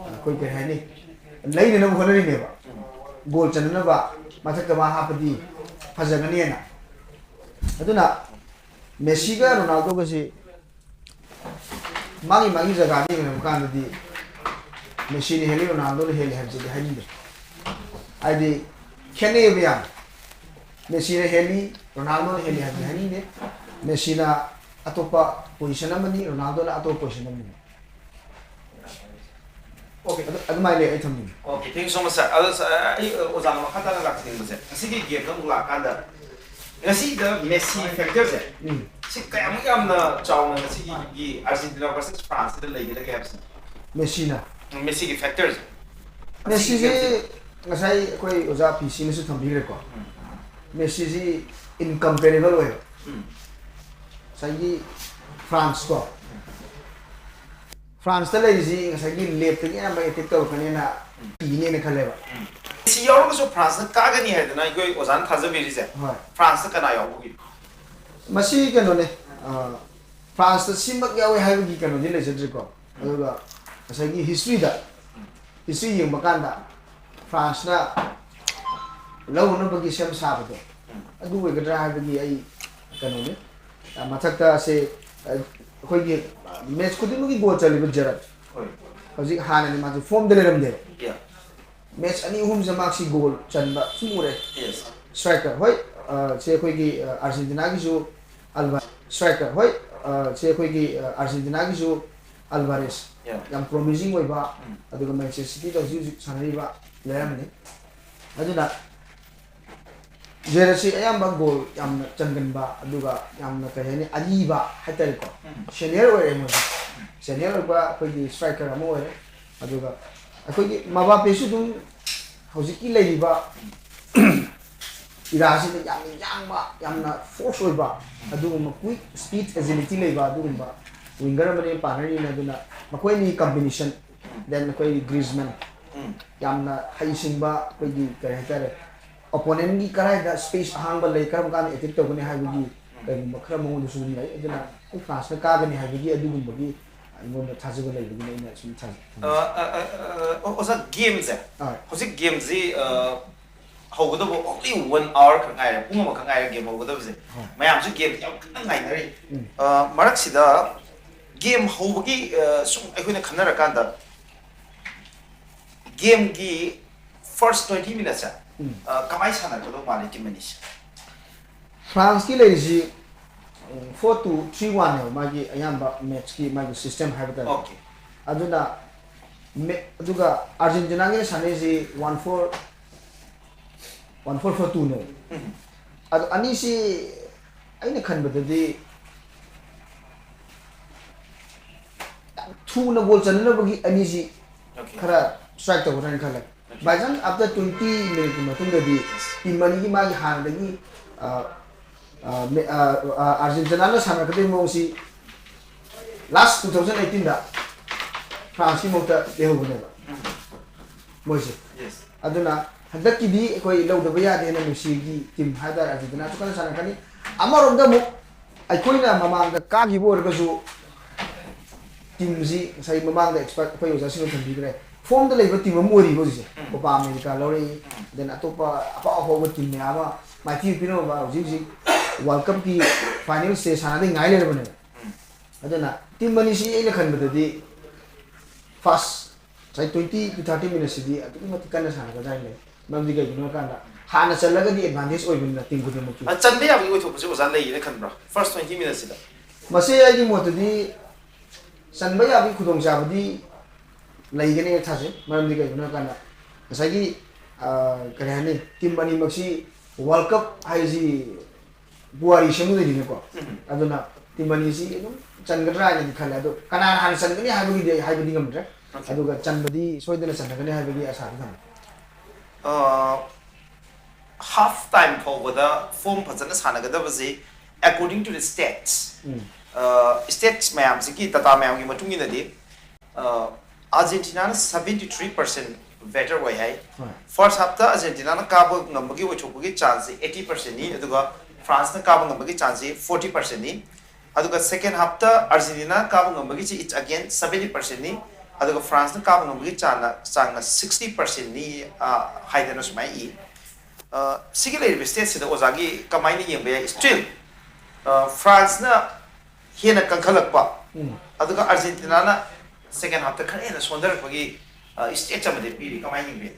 ꯑꯩꯈꯣꯏ ꯀꯔꯤ ꯍꯥꯏꯅꯤ ꯂꯩꯅꯅꯕ ꯍꯣꯠꯅꯔꯤꯅꯦꯕ ꯒꯣꯜ ꯆꯟꯅꯅꯕ ꯃꯊꯛꯇ ꯃꯥ ꯍꯥꯞꯄꯗꯤ ꯐꯖꯒꯅꯤꯅ ꯑꯗꯨꯅ ꯃꯦꯁꯤꯒ ꯔꯣꯅꯥꯜꯗꯣꯒꯁꯤ ꯃꯥꯒꯤ ꯖꯒꯥꯗ ꯌꯦꯡꯅꯕ ꯀꯥꯟꯗꯗꯤ ꯃꯦꯁꯤꯅ ꯍꯦꯜꯂꯤ ꯔꯣꯅꯥꯜꯗꯣꯅ ꯍꯦꯜꯂꯤ ꯍꯥꯏꯕꯁꯤꯗꯤ ꯍꯥꯏꯅꯤꯡꯗꯦ ꯍꯥꯏꯗꯤ ꯈꯦꯠꯅꯩꯕ ꯌꯥꯝ ꯃꯦꯁꯤꯅ ꯍꯦꯜꯂꯤ ꯔꯣꯅꯥꯜꯗꯣꯅ ꯍꯦꯜꯂꯤ ꯍꯥꯏꯕꯗꯤ ꯍꯥꯏꯅꯤꯡꯗꯦ ꯃꯦꯁꯤꯅ ꯑꯇꯣꯞꯄ ꯄꯣꯖꯤꯁꯟ ꯑꯃꯅꯤ ꯔꯣꯅꯥꯜꯗꯣꯅ ꯑꯇꯣꯞꯄ ꯄꯣꯖꯤꯁꯟ ꯑꯃꯅꯤ ꯑꯗꯨꯃꯥꯏꯅ ꯂꯩ ꯑꯩ ꯊꯝꯅꯤꯡꯉꯤ Okay, thank you so much, sir. ꯑꯩ ꯑꯣꯖꯥꯅ ꯃꯈꯥ ꯇꯥꯅ ꯂꯥꯛꯆꯅꯤꯡꯕꯁꯦ ꯉꯁꯤꯒꯤ ꯒꯦꯝꯗ ꯑꯃꯨꯛ ꯂꯥꯛꯀꯥꯟꯗ ꯉꯁꯤꯗ ꯃꯦꯁꯤ ꯐꯦꯛꯇꯔꯁꯦ ꯁꯤ ꯀꯌꯥꯃꯨꯛ ꯌꯥꯝꯅ ꯆꯥꯎꯅ ꯉꯁꯤꯒꯤ ꯑꯥꯔꯖꯦꯟꯇꯤꯅꯥ ꯚꯔꯁꯦꯁ ꯐ꯭ꯔꯥꯟꯁꯁꯤꯗ ꯂꯩꯒꯗꯒꯦ ꯍꯥꯏꯕꯁꯤꯅ ꯃꯦꯁꯤꯅ ꯃꯦꯁꯤꯒꯤ ꯐꯦꯛꯇꯔꯁꯦ ꯃꯦꯁꯤꯁꯤ ꯉꯁꯥꯏ ꯑꯩꯈꯣꯏ ꯑꯣꯖꯥ ꯄꯤ ꯁꯤꯅꯁꯨ ꯊꯝꯕꯤꯈ꯭ꯔꯦꯀꯣ ꯃꯦꯁꯤꯁꯤ ꯏꯟꯀꯝꯄꯦꯔꯦꯕꯜ ꯑꯣꯏꯕ Sai France ko. France ta lai ji ngasai left ni na mai tek to kane na ini ne khale ba. Si yaw ko France ka ga ni hai na ko ozan thaza beri se. France ka na yaw bu gi. Masi kano ne France ta simak yawe hai gi kano ni le jadri ko. Aduga ngasai history yeng bakan da France na lau na bagi sem sa ba do. Adu we ga dra hai gi ai kano ne. Mathakta se khoi gi match ko dinu gi goal chali ba jarat. Hoji hana ni ma ju form de leram de. Match ani hum jamak si goal chanba sumure. Yes. Striker hoi se khoi gi Argentina gi ju Alvarez. Striker hoi se khoi gi Argentina gi ju Alvarez. Yang promising oi ba aduga Manchester City da ju sanari ba leram ni. Aduna Jerasi ayam ba goal yam changan ba aduga yam na kaya ni ali ba hatar ko senior ore mo senior ba ko di striker mo ore aduga ko di maba pesu dum hojiki lei ba irasi de yam ba yam na force oi ba aduga ma quick speed agility lei ba aduga ba winger mane panari na duna makoi ni combination then ko Griezmann yam na haising ba ko di kaya hatar opponent gi karai da space hang ba lei karam kan etik to bani ha gi kai makhra mo du sun lai aduna France na ka bani ha gi adu gum gi mo na thazu ga lei gi na sum thaz oza games hosik games zi hau ga do only 1 hour ka ngai pung ma ka ngai game hau ga do zi mayam su game yam ka ngai na ri marak sida game hau gi sum ai khoi na khanara kan da game gi first 20 minutes kamai sana ko mali ki manis France ki lei ji 4-2-3-1 ne magi ayamba match ki magi system ha ba okay aduna aduga Argentina ge sane ji 1-4-4-2 ne adu ani si aina khan ba de two na goal chan na bagi ani ji khara strike to ran khala by then after 20 minutes matung da di team mani gi magi han da gi Argentina na sana kade mo si last 2018 da France ki mo ta de ho ne ba mo si yes aduna hadak ki di ko lo da baya de na mo si gi team hada Argentina to kan sana kani amarom da mo ai ko na mamang da ka gi bor ga ju team ji sai mamang da expert ko yo sa sino tambi gre form da level team mo ri bo ji ko pa America lori then atopa apa ho go team ne ama mai ti pino ba ji ji World Cup ki final stage sana de ngai le bane adana team mani si ele khan ba di fast sai 20 to 30 minutes di atu ma tikana sana ga dai le mam di ga no kan da hana chalaga di advantage oi bin team ko de mo ki chan be ya bi to ko zan lei ne khan bra first 20 minutes da mase ai di mo to di san ba ya bi khudong sa ba di lai ga ne tha se mam di ga no kan da sai gi kare ne team mani maksi World Cup hai ji buari shemu de ne ko aduna timani si no chan gadra ni khala do kana han san ni ha bi de ha bi ngam dra aduga chan badi soidena chan ga ne ha bi asa ga half time for the form phajana sana ga da bazi according to the stats stats mayam ki tata mayam gi matung ina di Argentina 73% better way hai first half ta Argentina na ka ba ngam gi wo chok gi chance 80% ni aduga France na ka ba ngam gi chance 40% ni aduga second half ta Argentina ka ba ngam gi it's again 70% ni aduga France na ka ba ngam gi chang 60% ni haidana sumai i sigile state sida ozagi kamai ni yembe still France na hena kankhalak pa aduga Argentina na second half ta khare na sondar pagi state chamade piri kamai ni be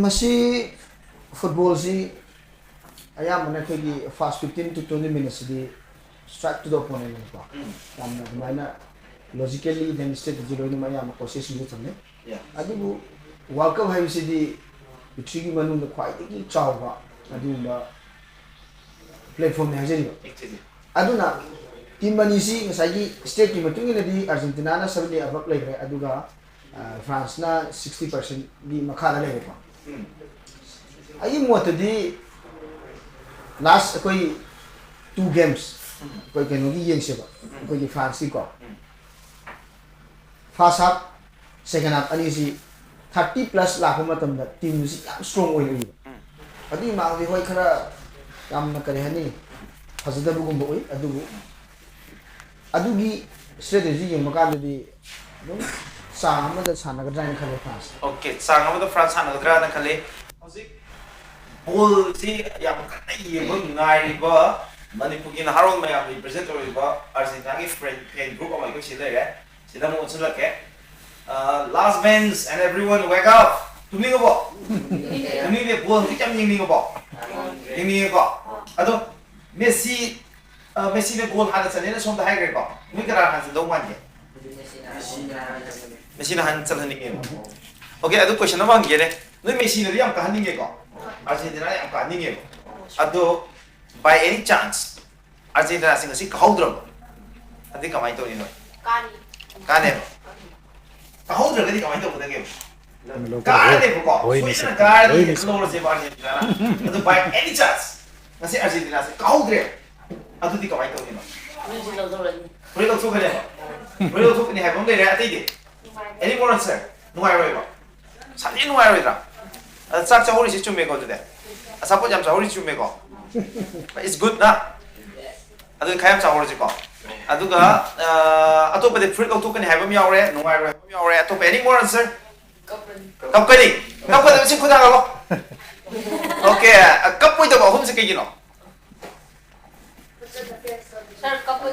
masi football si ayam mana ko gi fast 15 to 20 minutes di strike to the opponent pa tamna mana logically then state zero ni maya ma process ni tamne adu World Cup hai si di bitri gi manu da khwai gi chaw ba adu ba platform ne hajeri aduna team mani si ngasai gi state ki matung ni di Argentina na 70 above like aduga France na 60% di makhala le pa ai mo to di last koi 2 games koi kenu gi yeng seba koi gi France ko first half second half ani si 30 plus la ko matam da team si yam strong oi oi adi ma di hoi khara yam na kare hani fazada bu gum oi adu gi strategy yeng maka di dum sa ma da sana ga dran khale France okay sang ama da France sana ga na khale hojik ball si yam kanai yeng ngai ba Manipur in Harold may am represent ba Argentina gi friend group ama ko sida ga sida mo chula ke last bench and everyone wake up tumni ga bo tumni le ball ki cham ning ga bo ning ga ado Messi le goal hada chane na som da hai ga ba mi kara han do man ge Messi na han chal han ge okay ado question na bang ge ne no Messi na yam ka han ge ko Argentina yam ka ning ge ado by any chance Argentina sing si ka hodro adi ka mai to ni no kane ka hodro ga di ka mai to da ge kane ko so ina ka di no se ba Argentina ado by any chance ngasi Argentina se ka hodro adu di ka mai to ni no Puri lo thuk ni hai bom de ra ati di any more answer nuai roi ba sa ni nuai roi ra chak cha hori si chume ko de suppose jam cha hori chume ko it's good na adu khayam cha hori ko adu ga atopa de free to kan hai bom yaw re nuai roi bom yaw re atopa any more answer kap ka de si khuda ga ko okay kap poi to ba hum se ke gi no Sir, kapag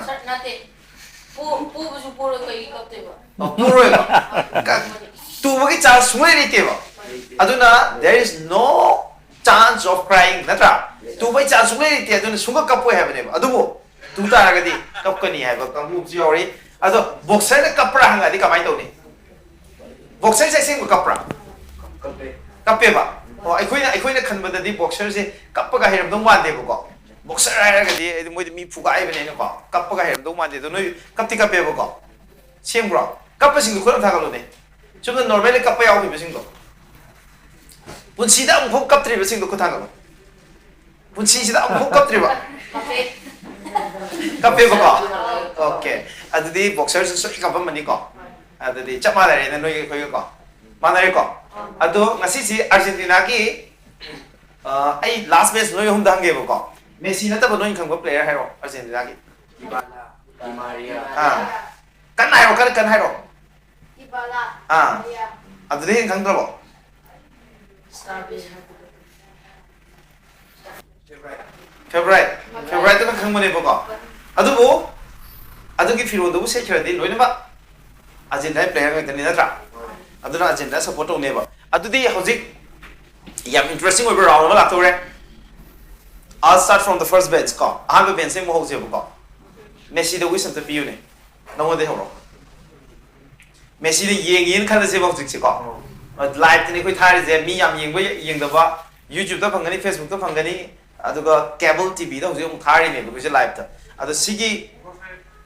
sir, natin. Po ba siya puro kayo kapte ba? puro ba tu ba ki chance mo ri te ba aduna there is no chance of crying natra tu ba chance mo ri te aduna sunga kap po have ne ba adu bo tu ta ga di kap ka ni ha ba kang mu ji ori ado boxer na kapra hanga di kamai to ni boxer se sing kapra kape ba o ai khoina khan ba da di boxer se kap ga hiram dong wan de ko boxer ra ga di mo di mi phuga ai bene ko kap ga hiram dong wan de do noi kap ti kape ba ko sem bro kap sing ko na tha ga lo ne chung normally kap ya wi sing do pun sida ang kap tri sing do ko tha ga pun sida ang kap tri ba kape ba ko okay adu di boxer so ikap ba mani ko adu di chama la re na noi ko ko mana re ko adu ngasi si Argentina ki ai last match noi hum dang ge ba ko Messi na ta ba noi khang ba player hai ro Argentina ki Di Maria. kan hai ro kan hai ro Ibala. adu di khang dro ba favorite to khang mane ba ko adu bo adu ki firo do se khira di loi na ba Argentina player ga ni na tra adu na Argentina support to ne ba adu di hojik yam interesting over round ba la to re I'll start from the first bench ko aham bench se mo ho je ba ko Messi the wisdom to piu ne no mo de ho ro Messi the yeng khan se ba hojik se ko live ni khoi thari je mi yam yeng da ba YouTube da phangani Facebook da phangani aduga cable TV da hojik mo thari ne ko je live da adu sigi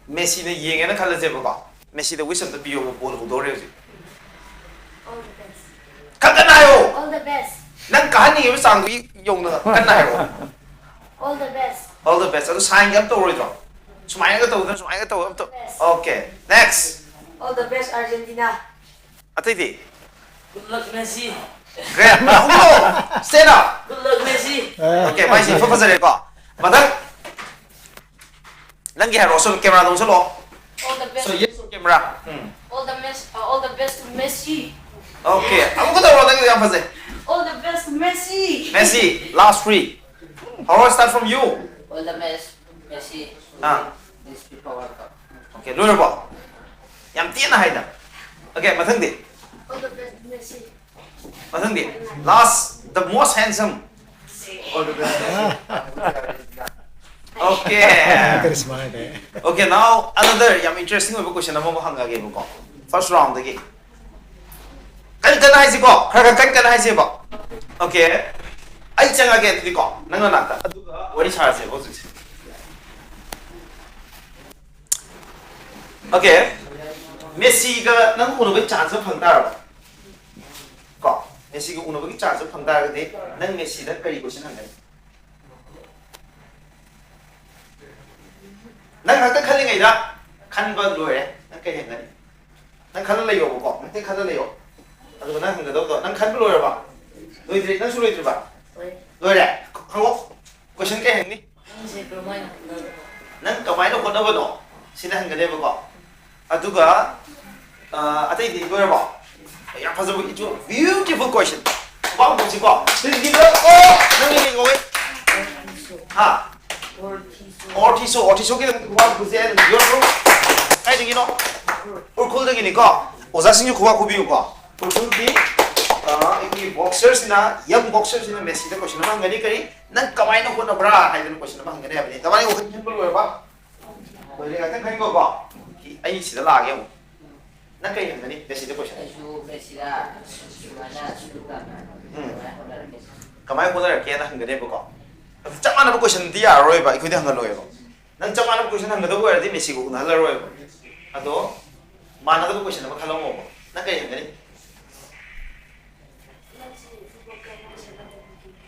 Messi the yeng na khala je ba ko Messi the wisdom to piu bo ho do re hojik All the best. kaganayo All the best. nang kahani yu sang yu yong na kanayo All the best. all the best adu sign gam to ro sumai ga to okay next All the best, Argentina. atiti Good luck, Messi. great uno stand up Good luck, Messi. okay mai si focus re ko madang nang gi haro so camera dong so lo All the best. so yes so camera All the best to Messi. okay amu ko to ro nang gi am phase All the best to Messi. Messi last three how I start from you All the best, Messi. This FIFA World Cup. okay lo ro ba yam tien na hai da okay mathang di All the best to Messi. mathang di last the most handsome All the best, okay Very smart, eh? okay now another yam interesting question amo hanga ge ko first round ge kan hai si ko kan hai si ba okay ai changa ge ti ko nang na ta aduga wari cha se bo su okay Messi ga nang uno be chance phang ta ba ko Messi ga uno be chance phang ta ge nang Messi da kari question hanga nang hak ta khali ngai da khan ba lore nang kai heng ngani nang khan la yo ko nang te khan la yo adu nang hang da do nang khan lore ba loi dre nang su loi dre ba lore khang question kai heng ni nang kamai no khona ba no sina hang ga de ba ko adu ga atai di lore ba ya fa zo it's a beautiful question ba ko si ko di go oh nang ni go ha Ortiso ke kuwa kuzen your bro ai dingi no urkhul dingi ni ko oza sing kuwa kubi ko urkhul ki iki boxers na young boxers na Messi da question ma ngani kari nang kamai no ko na bra hai den question ma ngani abni tamani ko kin bol ba ko le ka kan ko ki ai si da la ge nang kai ngani Messi da question Messi da mana suka kamai ko da ke na ngani ba ko chắc ăn nó question đi à rồi vậy, cứ đi hàng rồi vậy, nâng chắc ăn nó question hàng người đó gọi là đi Messi cũng nói là rồi, à đó, mà nó có question nó khá là ngộ, nó cái gì vậy?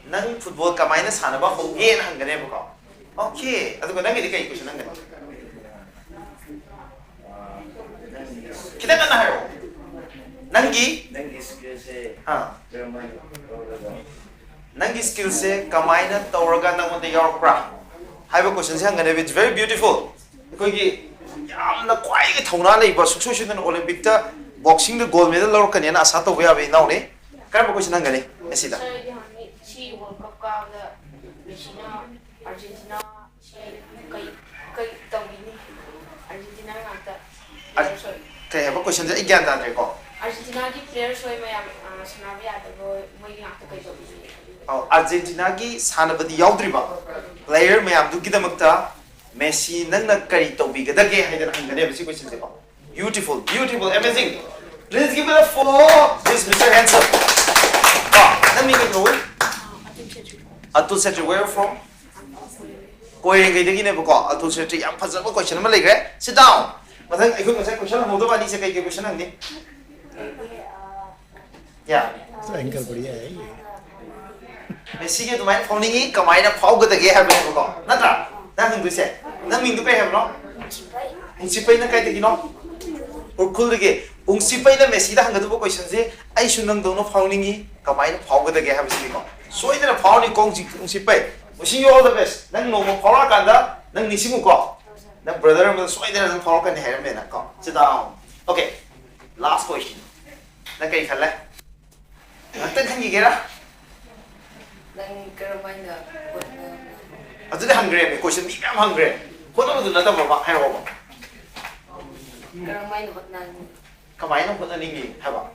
Nâng football cái máy nó sản nó bao nhiêu game hàng cái này bao nhiêu? Ok, à đó cái cái question hàng cái, kita kan nak hero, nâng gì? Ha. Nangi skill se kamaina tawraga nangonde yarakra haiba question se hangane it's very beautiful koi gi yamna kwai gi thona lei ba succession olympic ta boxing the gold medal lor kanya na asa to ya be naw ne kar ba question hangane esida si world cup ka da Mesina Argentina si kai tawini Argentina ngata kai ba question se igyan da ko Argentina ki players hoy mayam sanabi ata go moi ngata kai tawini Argentina ki sanabadi yaudriba player mayam du kidamakta Messi nangna kari tobi gadage haidan hangane basi question se beautiful beautiful amazing please give it a for this Mr. Handsome let me know Atul Setri where from Koi ngai dagi ne bako Atul Setri yam phajaba question ma legre sit down mathang ai khun ngai question ho do ba ni se kai ke question ang ni yeah ankle बढ़िया है ये Messi ke tumai phone ni kamai na phau ga dage ha ba ko natra na hing du se na ming du kai ha no ung si pai na kai dagi no ur khul dage ung si pai na Messi da hang du question se ai su nang do no phau ni kamai na phau ga dage ha ba si ko soi da phau ni kong si ung si pai wishing you all the best nang no mo phau ra kan da nang ni simu ko nang brother mo soi da nang phau kan ha me na ko sit down okay last question na kai khalla na tan khang gi ge ra nang karamana Aduh dah hungry, question ni kam hungry. Kau tahu tu nanti berapa hari berapa? karamana hot nan Kamai nak kena tinggi, apa?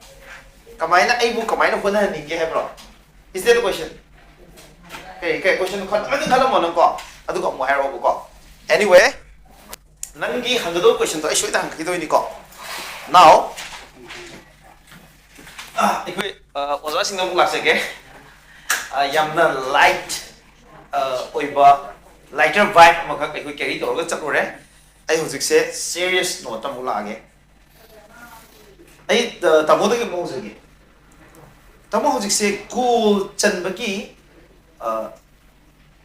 Kamai nak ibu kamai nak kena tinggi, apa? Is that the question? Okay, question kau ada kalau mana kau? Aduh kau mau hari berapa kau? Anyway, nanti hangga tu question tu, isu itu hangga itu ini kau. Now, ikut, orang Singapura kelas ke? Yamna light oiba lighter vibe makak ekoi carry torga chaklore ai hojik se serious note amula age ai tamoda ke mo jage tamo hojik se cool chanbaki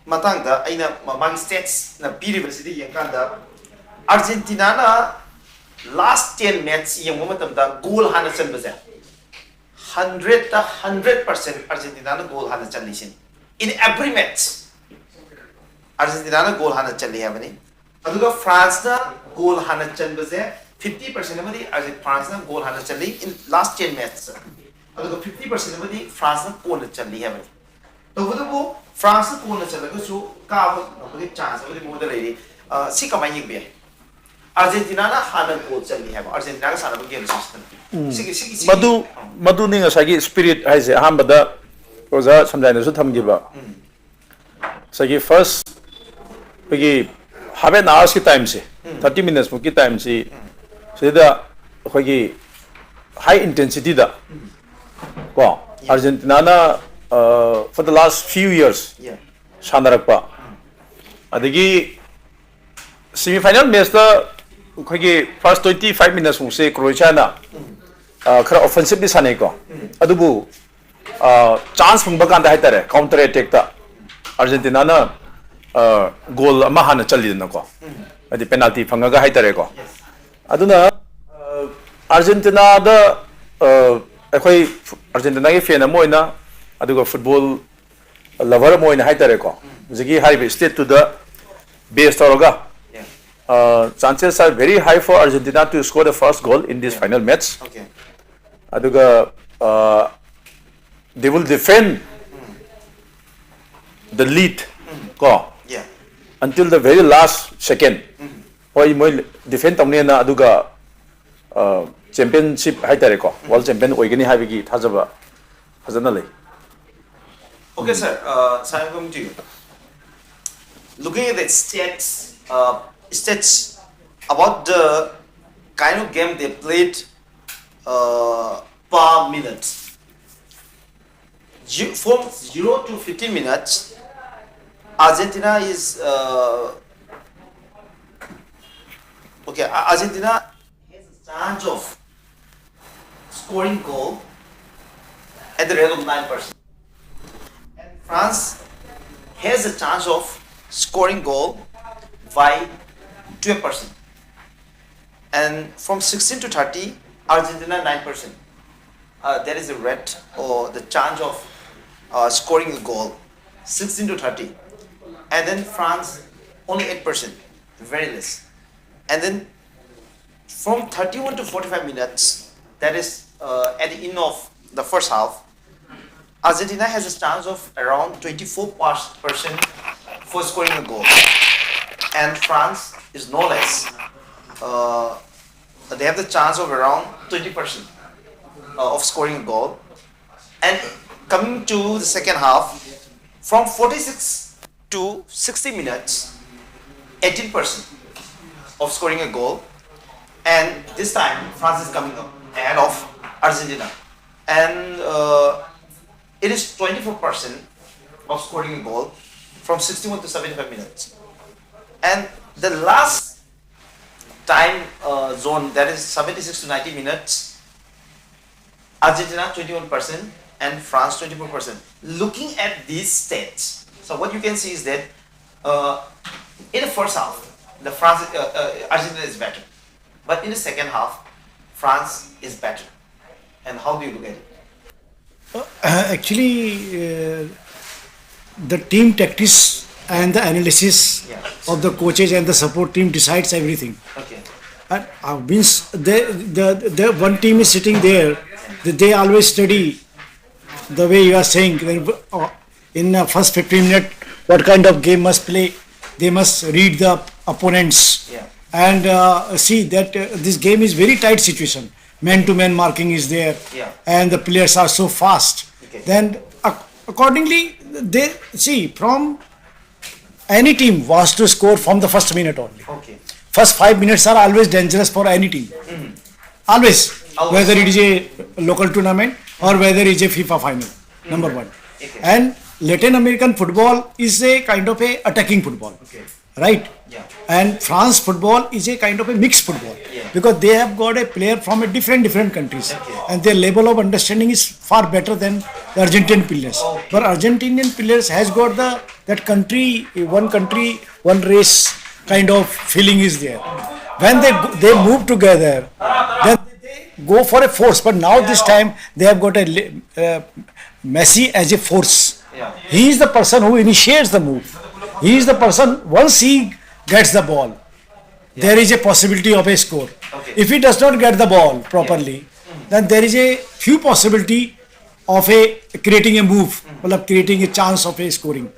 matang da aina mamang stats na university yang kan da Argentina na last 10 match yang matam da goal hana chanbaja 100% Argentina na goal hana chanlisin in every match Argentina na goal hana chanli hai bani aduga France na goal hana chanbaje 50% amadi France na goal hana chanli in last 10 match aduga 50% amadi France na goal chanli hai bani to budu France na goal chanla su ka ba no chance amadi mo da lei si kamai yik be Argentina na hana goal chanli hai Argentina ka sana ba game system madu ni ngasagi spirit haise ahambada oza samjai na su thamgiba sagi first pagi half an hours ki time se 30 minutes ki time se seda khogi high intensity da ko Argentina na for the last few years sanarakpa adigi semi final match da khogi first 25 minutes mu se Croatia na khara offensively sanai ko adubu chance phungba kan da haitare counter attack ta Argentina na goal ama hana chali na ko adi penalty fangaga haitare ko Yes. aduna Argentina da akhoi Argentina gi fan amoina aduga football lover amoina haitare ko jigi high state to the base toroga Yeah. chances are very high for Argentina to score the first goal in this final match Okay. aduga they will defend the lead ko Yeah. until the very last second. Hoi moi defend tamne na aduga championship haitare ko world champion oigani habigi thajaba fazana lei. Okay, sir. So I'm coming to you. Looking at the stats about the kind of game they played per minute. From 0 to 15 minutes, Argentina is Argentina has a chance of scoring goal at the rate of 9%. And France has a chance of scoring goal by 12%. And from 16 to 30, Argentina 9%. There is a rate or the chance of scoring a goal, 16 to 30. And then France only 8%, very less. And then from 31 to 45 minutes, that is at the end of the first half, Argentina has a chance of around 24% for scoring a goal, and France is no less. They have the chance of around 20% of scoring a goal. And coming to the second half, from 46 to 60 minutes, 18% of scoring a goal, and this time France is coming up ahead of Argentina, and it is 24% of scoring a goal from 61 to 75 minutes. And the last time zone, that is 76 to 90 minutes, Argentina 21% and France 24%. Looking at these stats, so what you can see is that in the first half, Argentina is better, but in the second half, France is better. And how do you look at it? Actually, the team tactics and the analysis of the coaches and the support team decides everything. Okay. And means the one team is sitting there, they always study the way you are saying. In the first 15 minutes, what kind of game must play? They must read the opponents and see that this game is very tight situation. Man-to-man marking is there, and the players are so fast. Okay. Then accordingly, they see from any team wants to score from the first minute only. Okay. First 5 minutes are always dangerous for any team. Always, whether it is a local tournament or whether it is a FIFA final. Number one. Okay. And Latin American football is a kind of a attacking football. Okay. Right? Yeah. And France football is a kind of a mixed football, because they have got a player from a different countries, and their level of understanding is far better than the Argentine players. But Argentinian players has got that country, one race kind of feeling is there. When they move together, then they go for a force. But now this time they have got a Messi as a force. He is the person who initiates the move. He is the person, once he gets the ball, there is a possibility of a score. Okay. If he does not get the ball properly, then there is a few possibility of creating a move, creating a chance of a scoring.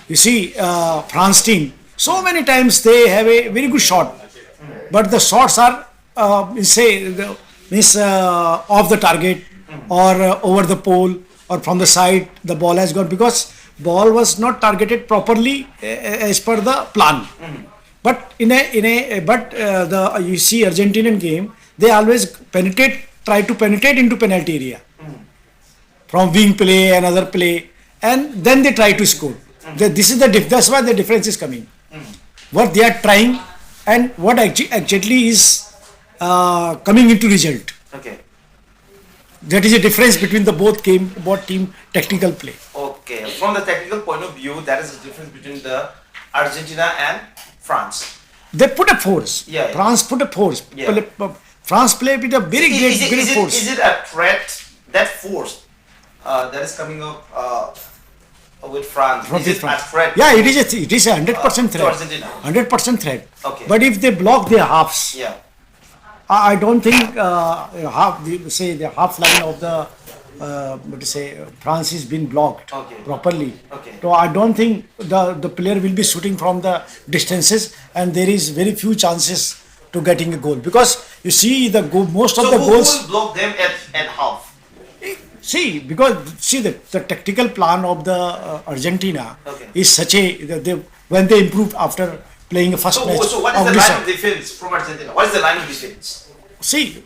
You see, France team, so many times they have a very good shot, but the shots are off the target or over the pole or from the side. The ball has gone because ball was not targeted properly as per the plan. But you see Argentinian game, they always try to penetrate into penalty area from wing play, another play, and then they try to score. That's why the difference is coming. What they are trying and what actually is coming into result. Okay. That is a difference between the both team technical play. Okay. From the technical point of view, that is the difference between the Argentina and France. they put a force. Yeah, yeah. France put a force. Yeah. France play with a very great force. Is it a threat, that force that is coming up with France? From Is it France. a threat? Yeah, it is a 100% to threat. Argentina? 100% threat. Okay. But if they block their halves, Yeah. I don't think the half line of the France is been blocked Okay. properly. Okay. So I don't think the player will be shooting from the distances, and there is very few chances to getting a goal, because you see most of So the who goals. will block them at half? See, the tactical plan of the Argentina Okay. is such when they improved after playing a first match. So what is of the this line of defense from Argentina? What is the line of defense? See,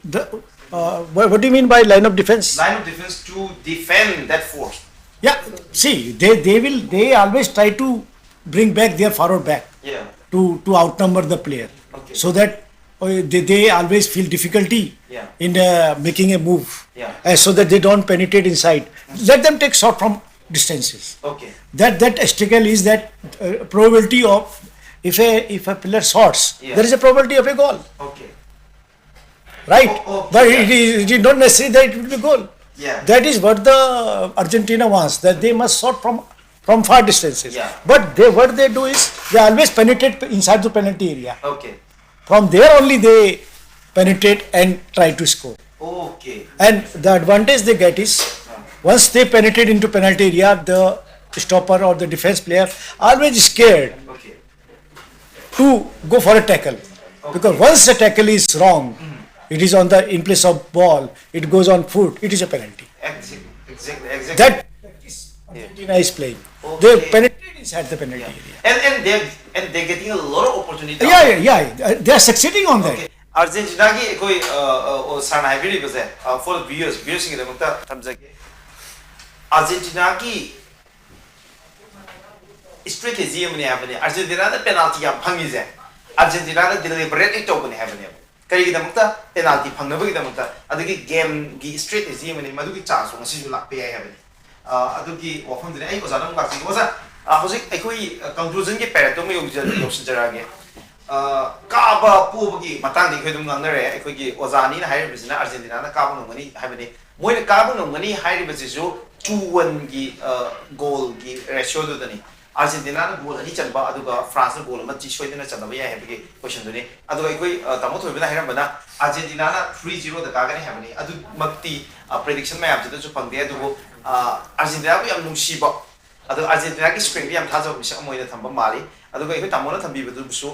what do you mean by line of defense? Line of defense to defend that force. Yeah, see, they always try to bring back their forward back Yeah. to outnumber the player, Okay. so that they always feel difficulty Yeah. in making a move, Yeah. so that they don't penetrate inside. Let them take shot from distances. Okay. That struggle is that probability of if a player shots, Yeah. there is a probability of a goal, Okay. right? Oh, But yeah. it is not necessary that it will be goal. Yeah. That is what the Argentina wants, that they must shot from far distances. Yeah. But what they do is they always penetrate inside the penalty area. Okay. From there only they penetrate and try to score. Okay. And the advantage they get is once they penetrate into penalty area, the stopper or the defense player always scared Okay. to go for a tackle, because once the tackle is wrong, it is in place of ball, it goes on foot, it is a penalty. Exactly. That is Argentina is playing. Okay. They penetrate inside the penalty area. And they're getting a lot of opportunity. Yeah. They are succeeding on that. Okay. Argentina ki koi sarna haibiri base for viewers sing the mukta tamjake. Argentina ki strategy amni habane. Argentina da penalty yam phangi je. Argentina da deliberate to bane habane. Kari da mukta penalty phangna bagi da mukta adagi game gi strategy amni madugi chance ngasi ju lak pe ai habane. Adugi wafam dine ai ozana ngak sing oza hojik aikoi conclusion gi parato me yosinjarage. Kaba pubagi matang di khedum nganare aikoi ozani na haire bisina Argentina na kaba ngani habane. Moi na kaba ngani haire bisisu 2-1 gi goal gi ratio do dani. Argentina na goal ani chanba aduga France na goal ma chi soidena chanaba ya hebagi question duni aduga ikoi tamo thoibena hairambana Argentina na 3-0 da kagani habani adu makti prediction ma yamjida chu pangde adugo Argentina ko yam nungsiba adu Argentina ki strength yam thajo misa moina thamba mali aduga ikoi tamo na thambi bedu su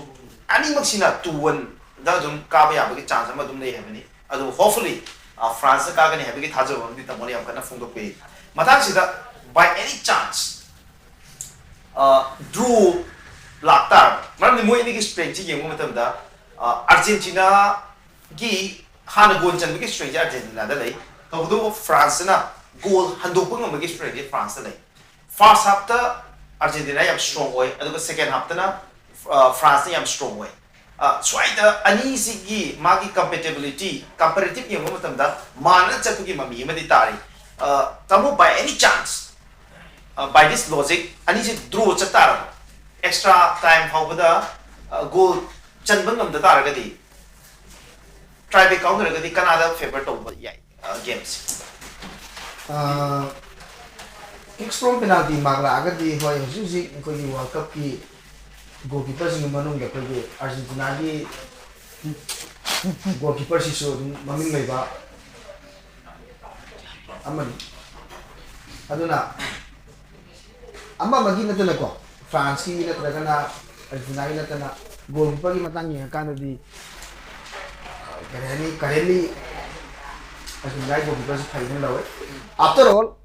ani maksina 2-1 da dum kaba yabagi chance ma dum nei habani adu hopefully France ka gani habagi thajo bamdi tamo yam kana fungdo pe matang sida by any chance drew laktar maram ni moi ni ki strength ji yeng matam da Argentina gi hana goal chan bi strength Argentina da lei to do France na goal hando pung ma gi strength France da lei first half ta Argentina yam strong way adu second half ta na France yam strong way swai da ani si gi ma gi comparative yeng matam da mana chatu gi mami ma di tari tamu by any chance by this logic, I need to draw a extra time for the goal. Chanbangam the Taragadi. Try to counter the Canada favorite over games. Kicks from penalty, Magla Agadi, who is using the World Cup key goalkeepers in Manunga, Argentina goalkeepers is so Maming Leva. Aman Aduna. Amba magi na ko France ki na talaga na Argentina na tana goalkeeper ki matang niya kan di currently Argentina goalkeeper si phai na lawe after all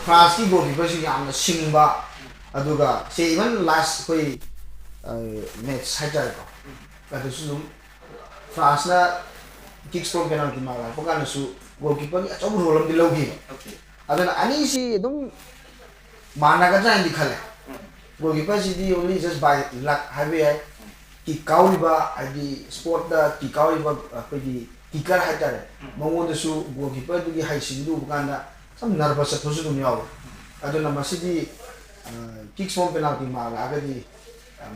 France ki goalkeeper si yam na singba aduga say even last koi match hajar ko kada su France na kicks from penalty mara pagana su goalkeeper ki achong role di lawgi Okay. adana ani si dum Mana ka dikhale goalkeeper si only just by luck highway ki kauriba adi sport da ki kauriba ki kicker hatare mongo da su goalkeeper du gi haisi du bukanda some nervous athosu dum yaw aduna masidi kicks from penalty ma aga di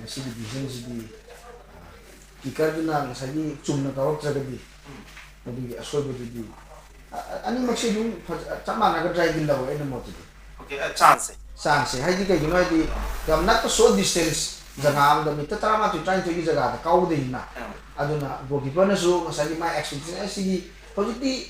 masidi vision si di kikarna ngasagi chumna kawak jagadi madu asoy budi ani maksi dum chama naga try din law ena mot okay a chance chance hai di kai gino di gam not so distance jaga am da mita trama tu try to gi jaga da kaw de na aduna goalkeeper na so ngasagi my experience sigi hojiti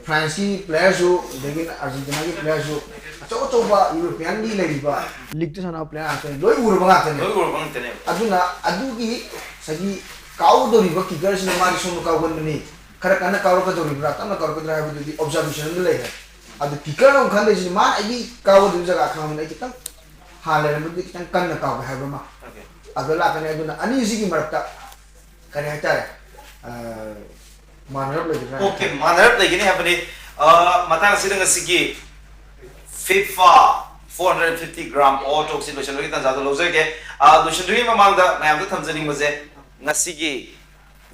France ki players ho lekin Argentina ki players ho acho ba European ni lagi ba league tu sana player ate loi ur banga tene aduna adu ki sagi kaw do ri ba ki gar sina mari sunu kaw gon ni khara kana kaw ka do ri bra tan kaw ka dra bu di observation le hai adu kicker no khande ji ma ai kaw do jaga kham na kitam hale na bu kitam kan na kaw ha ba ma adula kana aduna ani ji ki marta kana hata manarap lagi kan? Okay, manarap lagi ni apa ni? Matang sidang asigi FIFA 450 gram auto si lotion lagi tan jatuh loser ke? Lotion lagi memang dah, मैं आपको थम्सनी मुझे ngasigi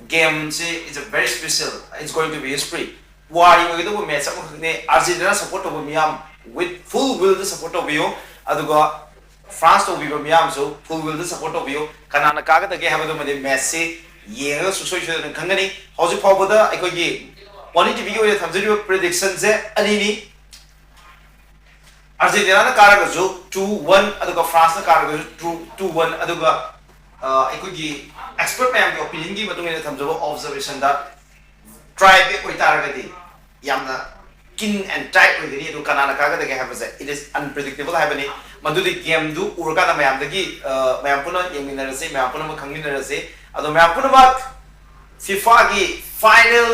game si it's a very special. It's going to be history. Wah, ini kita pun match apa ni? Argentina support over miam with full will the support over you. Aduga France over miam so full will the support over you. Karena nak kaget lagi apa tu macam Messi ये सुसोई शुरू कंगनी house फाउ बदा एक ये point TV के थम्सरी prediction से अनीनी Argentina ना कारक जो 2-1 अदुगा फ्रांस ना कारक जो 2-1 अदुगा एक ये एक्सपर्ट में हम के ओपिनियन की मतुंगे थम्सरो ऑब्जर्वेशन दा ट्राई पे कोई तारक दी यामना किन एंड टाइट कोई दी तो कनाना कारक दे के है इट इज अनप्रेडिक्टेबल है बनी मधुदी गेम दु उरका ना मैं हम दगी मैं आपको ना ये मिनर से मैं आपको ना खंगिनर से अदो मैं आपको ना FIFA की फाइनल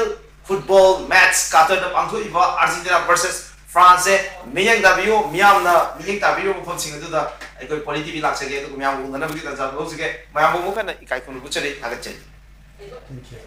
फुटबॉल मैच कातर द पांथु इवा अर्जेंटीना वर्सेस फ्रांस से मियंग दाबियो मियाम ना मियंग दाबियो को सिंग दु दा कोई क्वालिटी भी लाग सके तो मियाम को ना भी ता जा हो सके मैं आपको मुखन इकाई को कुछ रे आगे चल thank you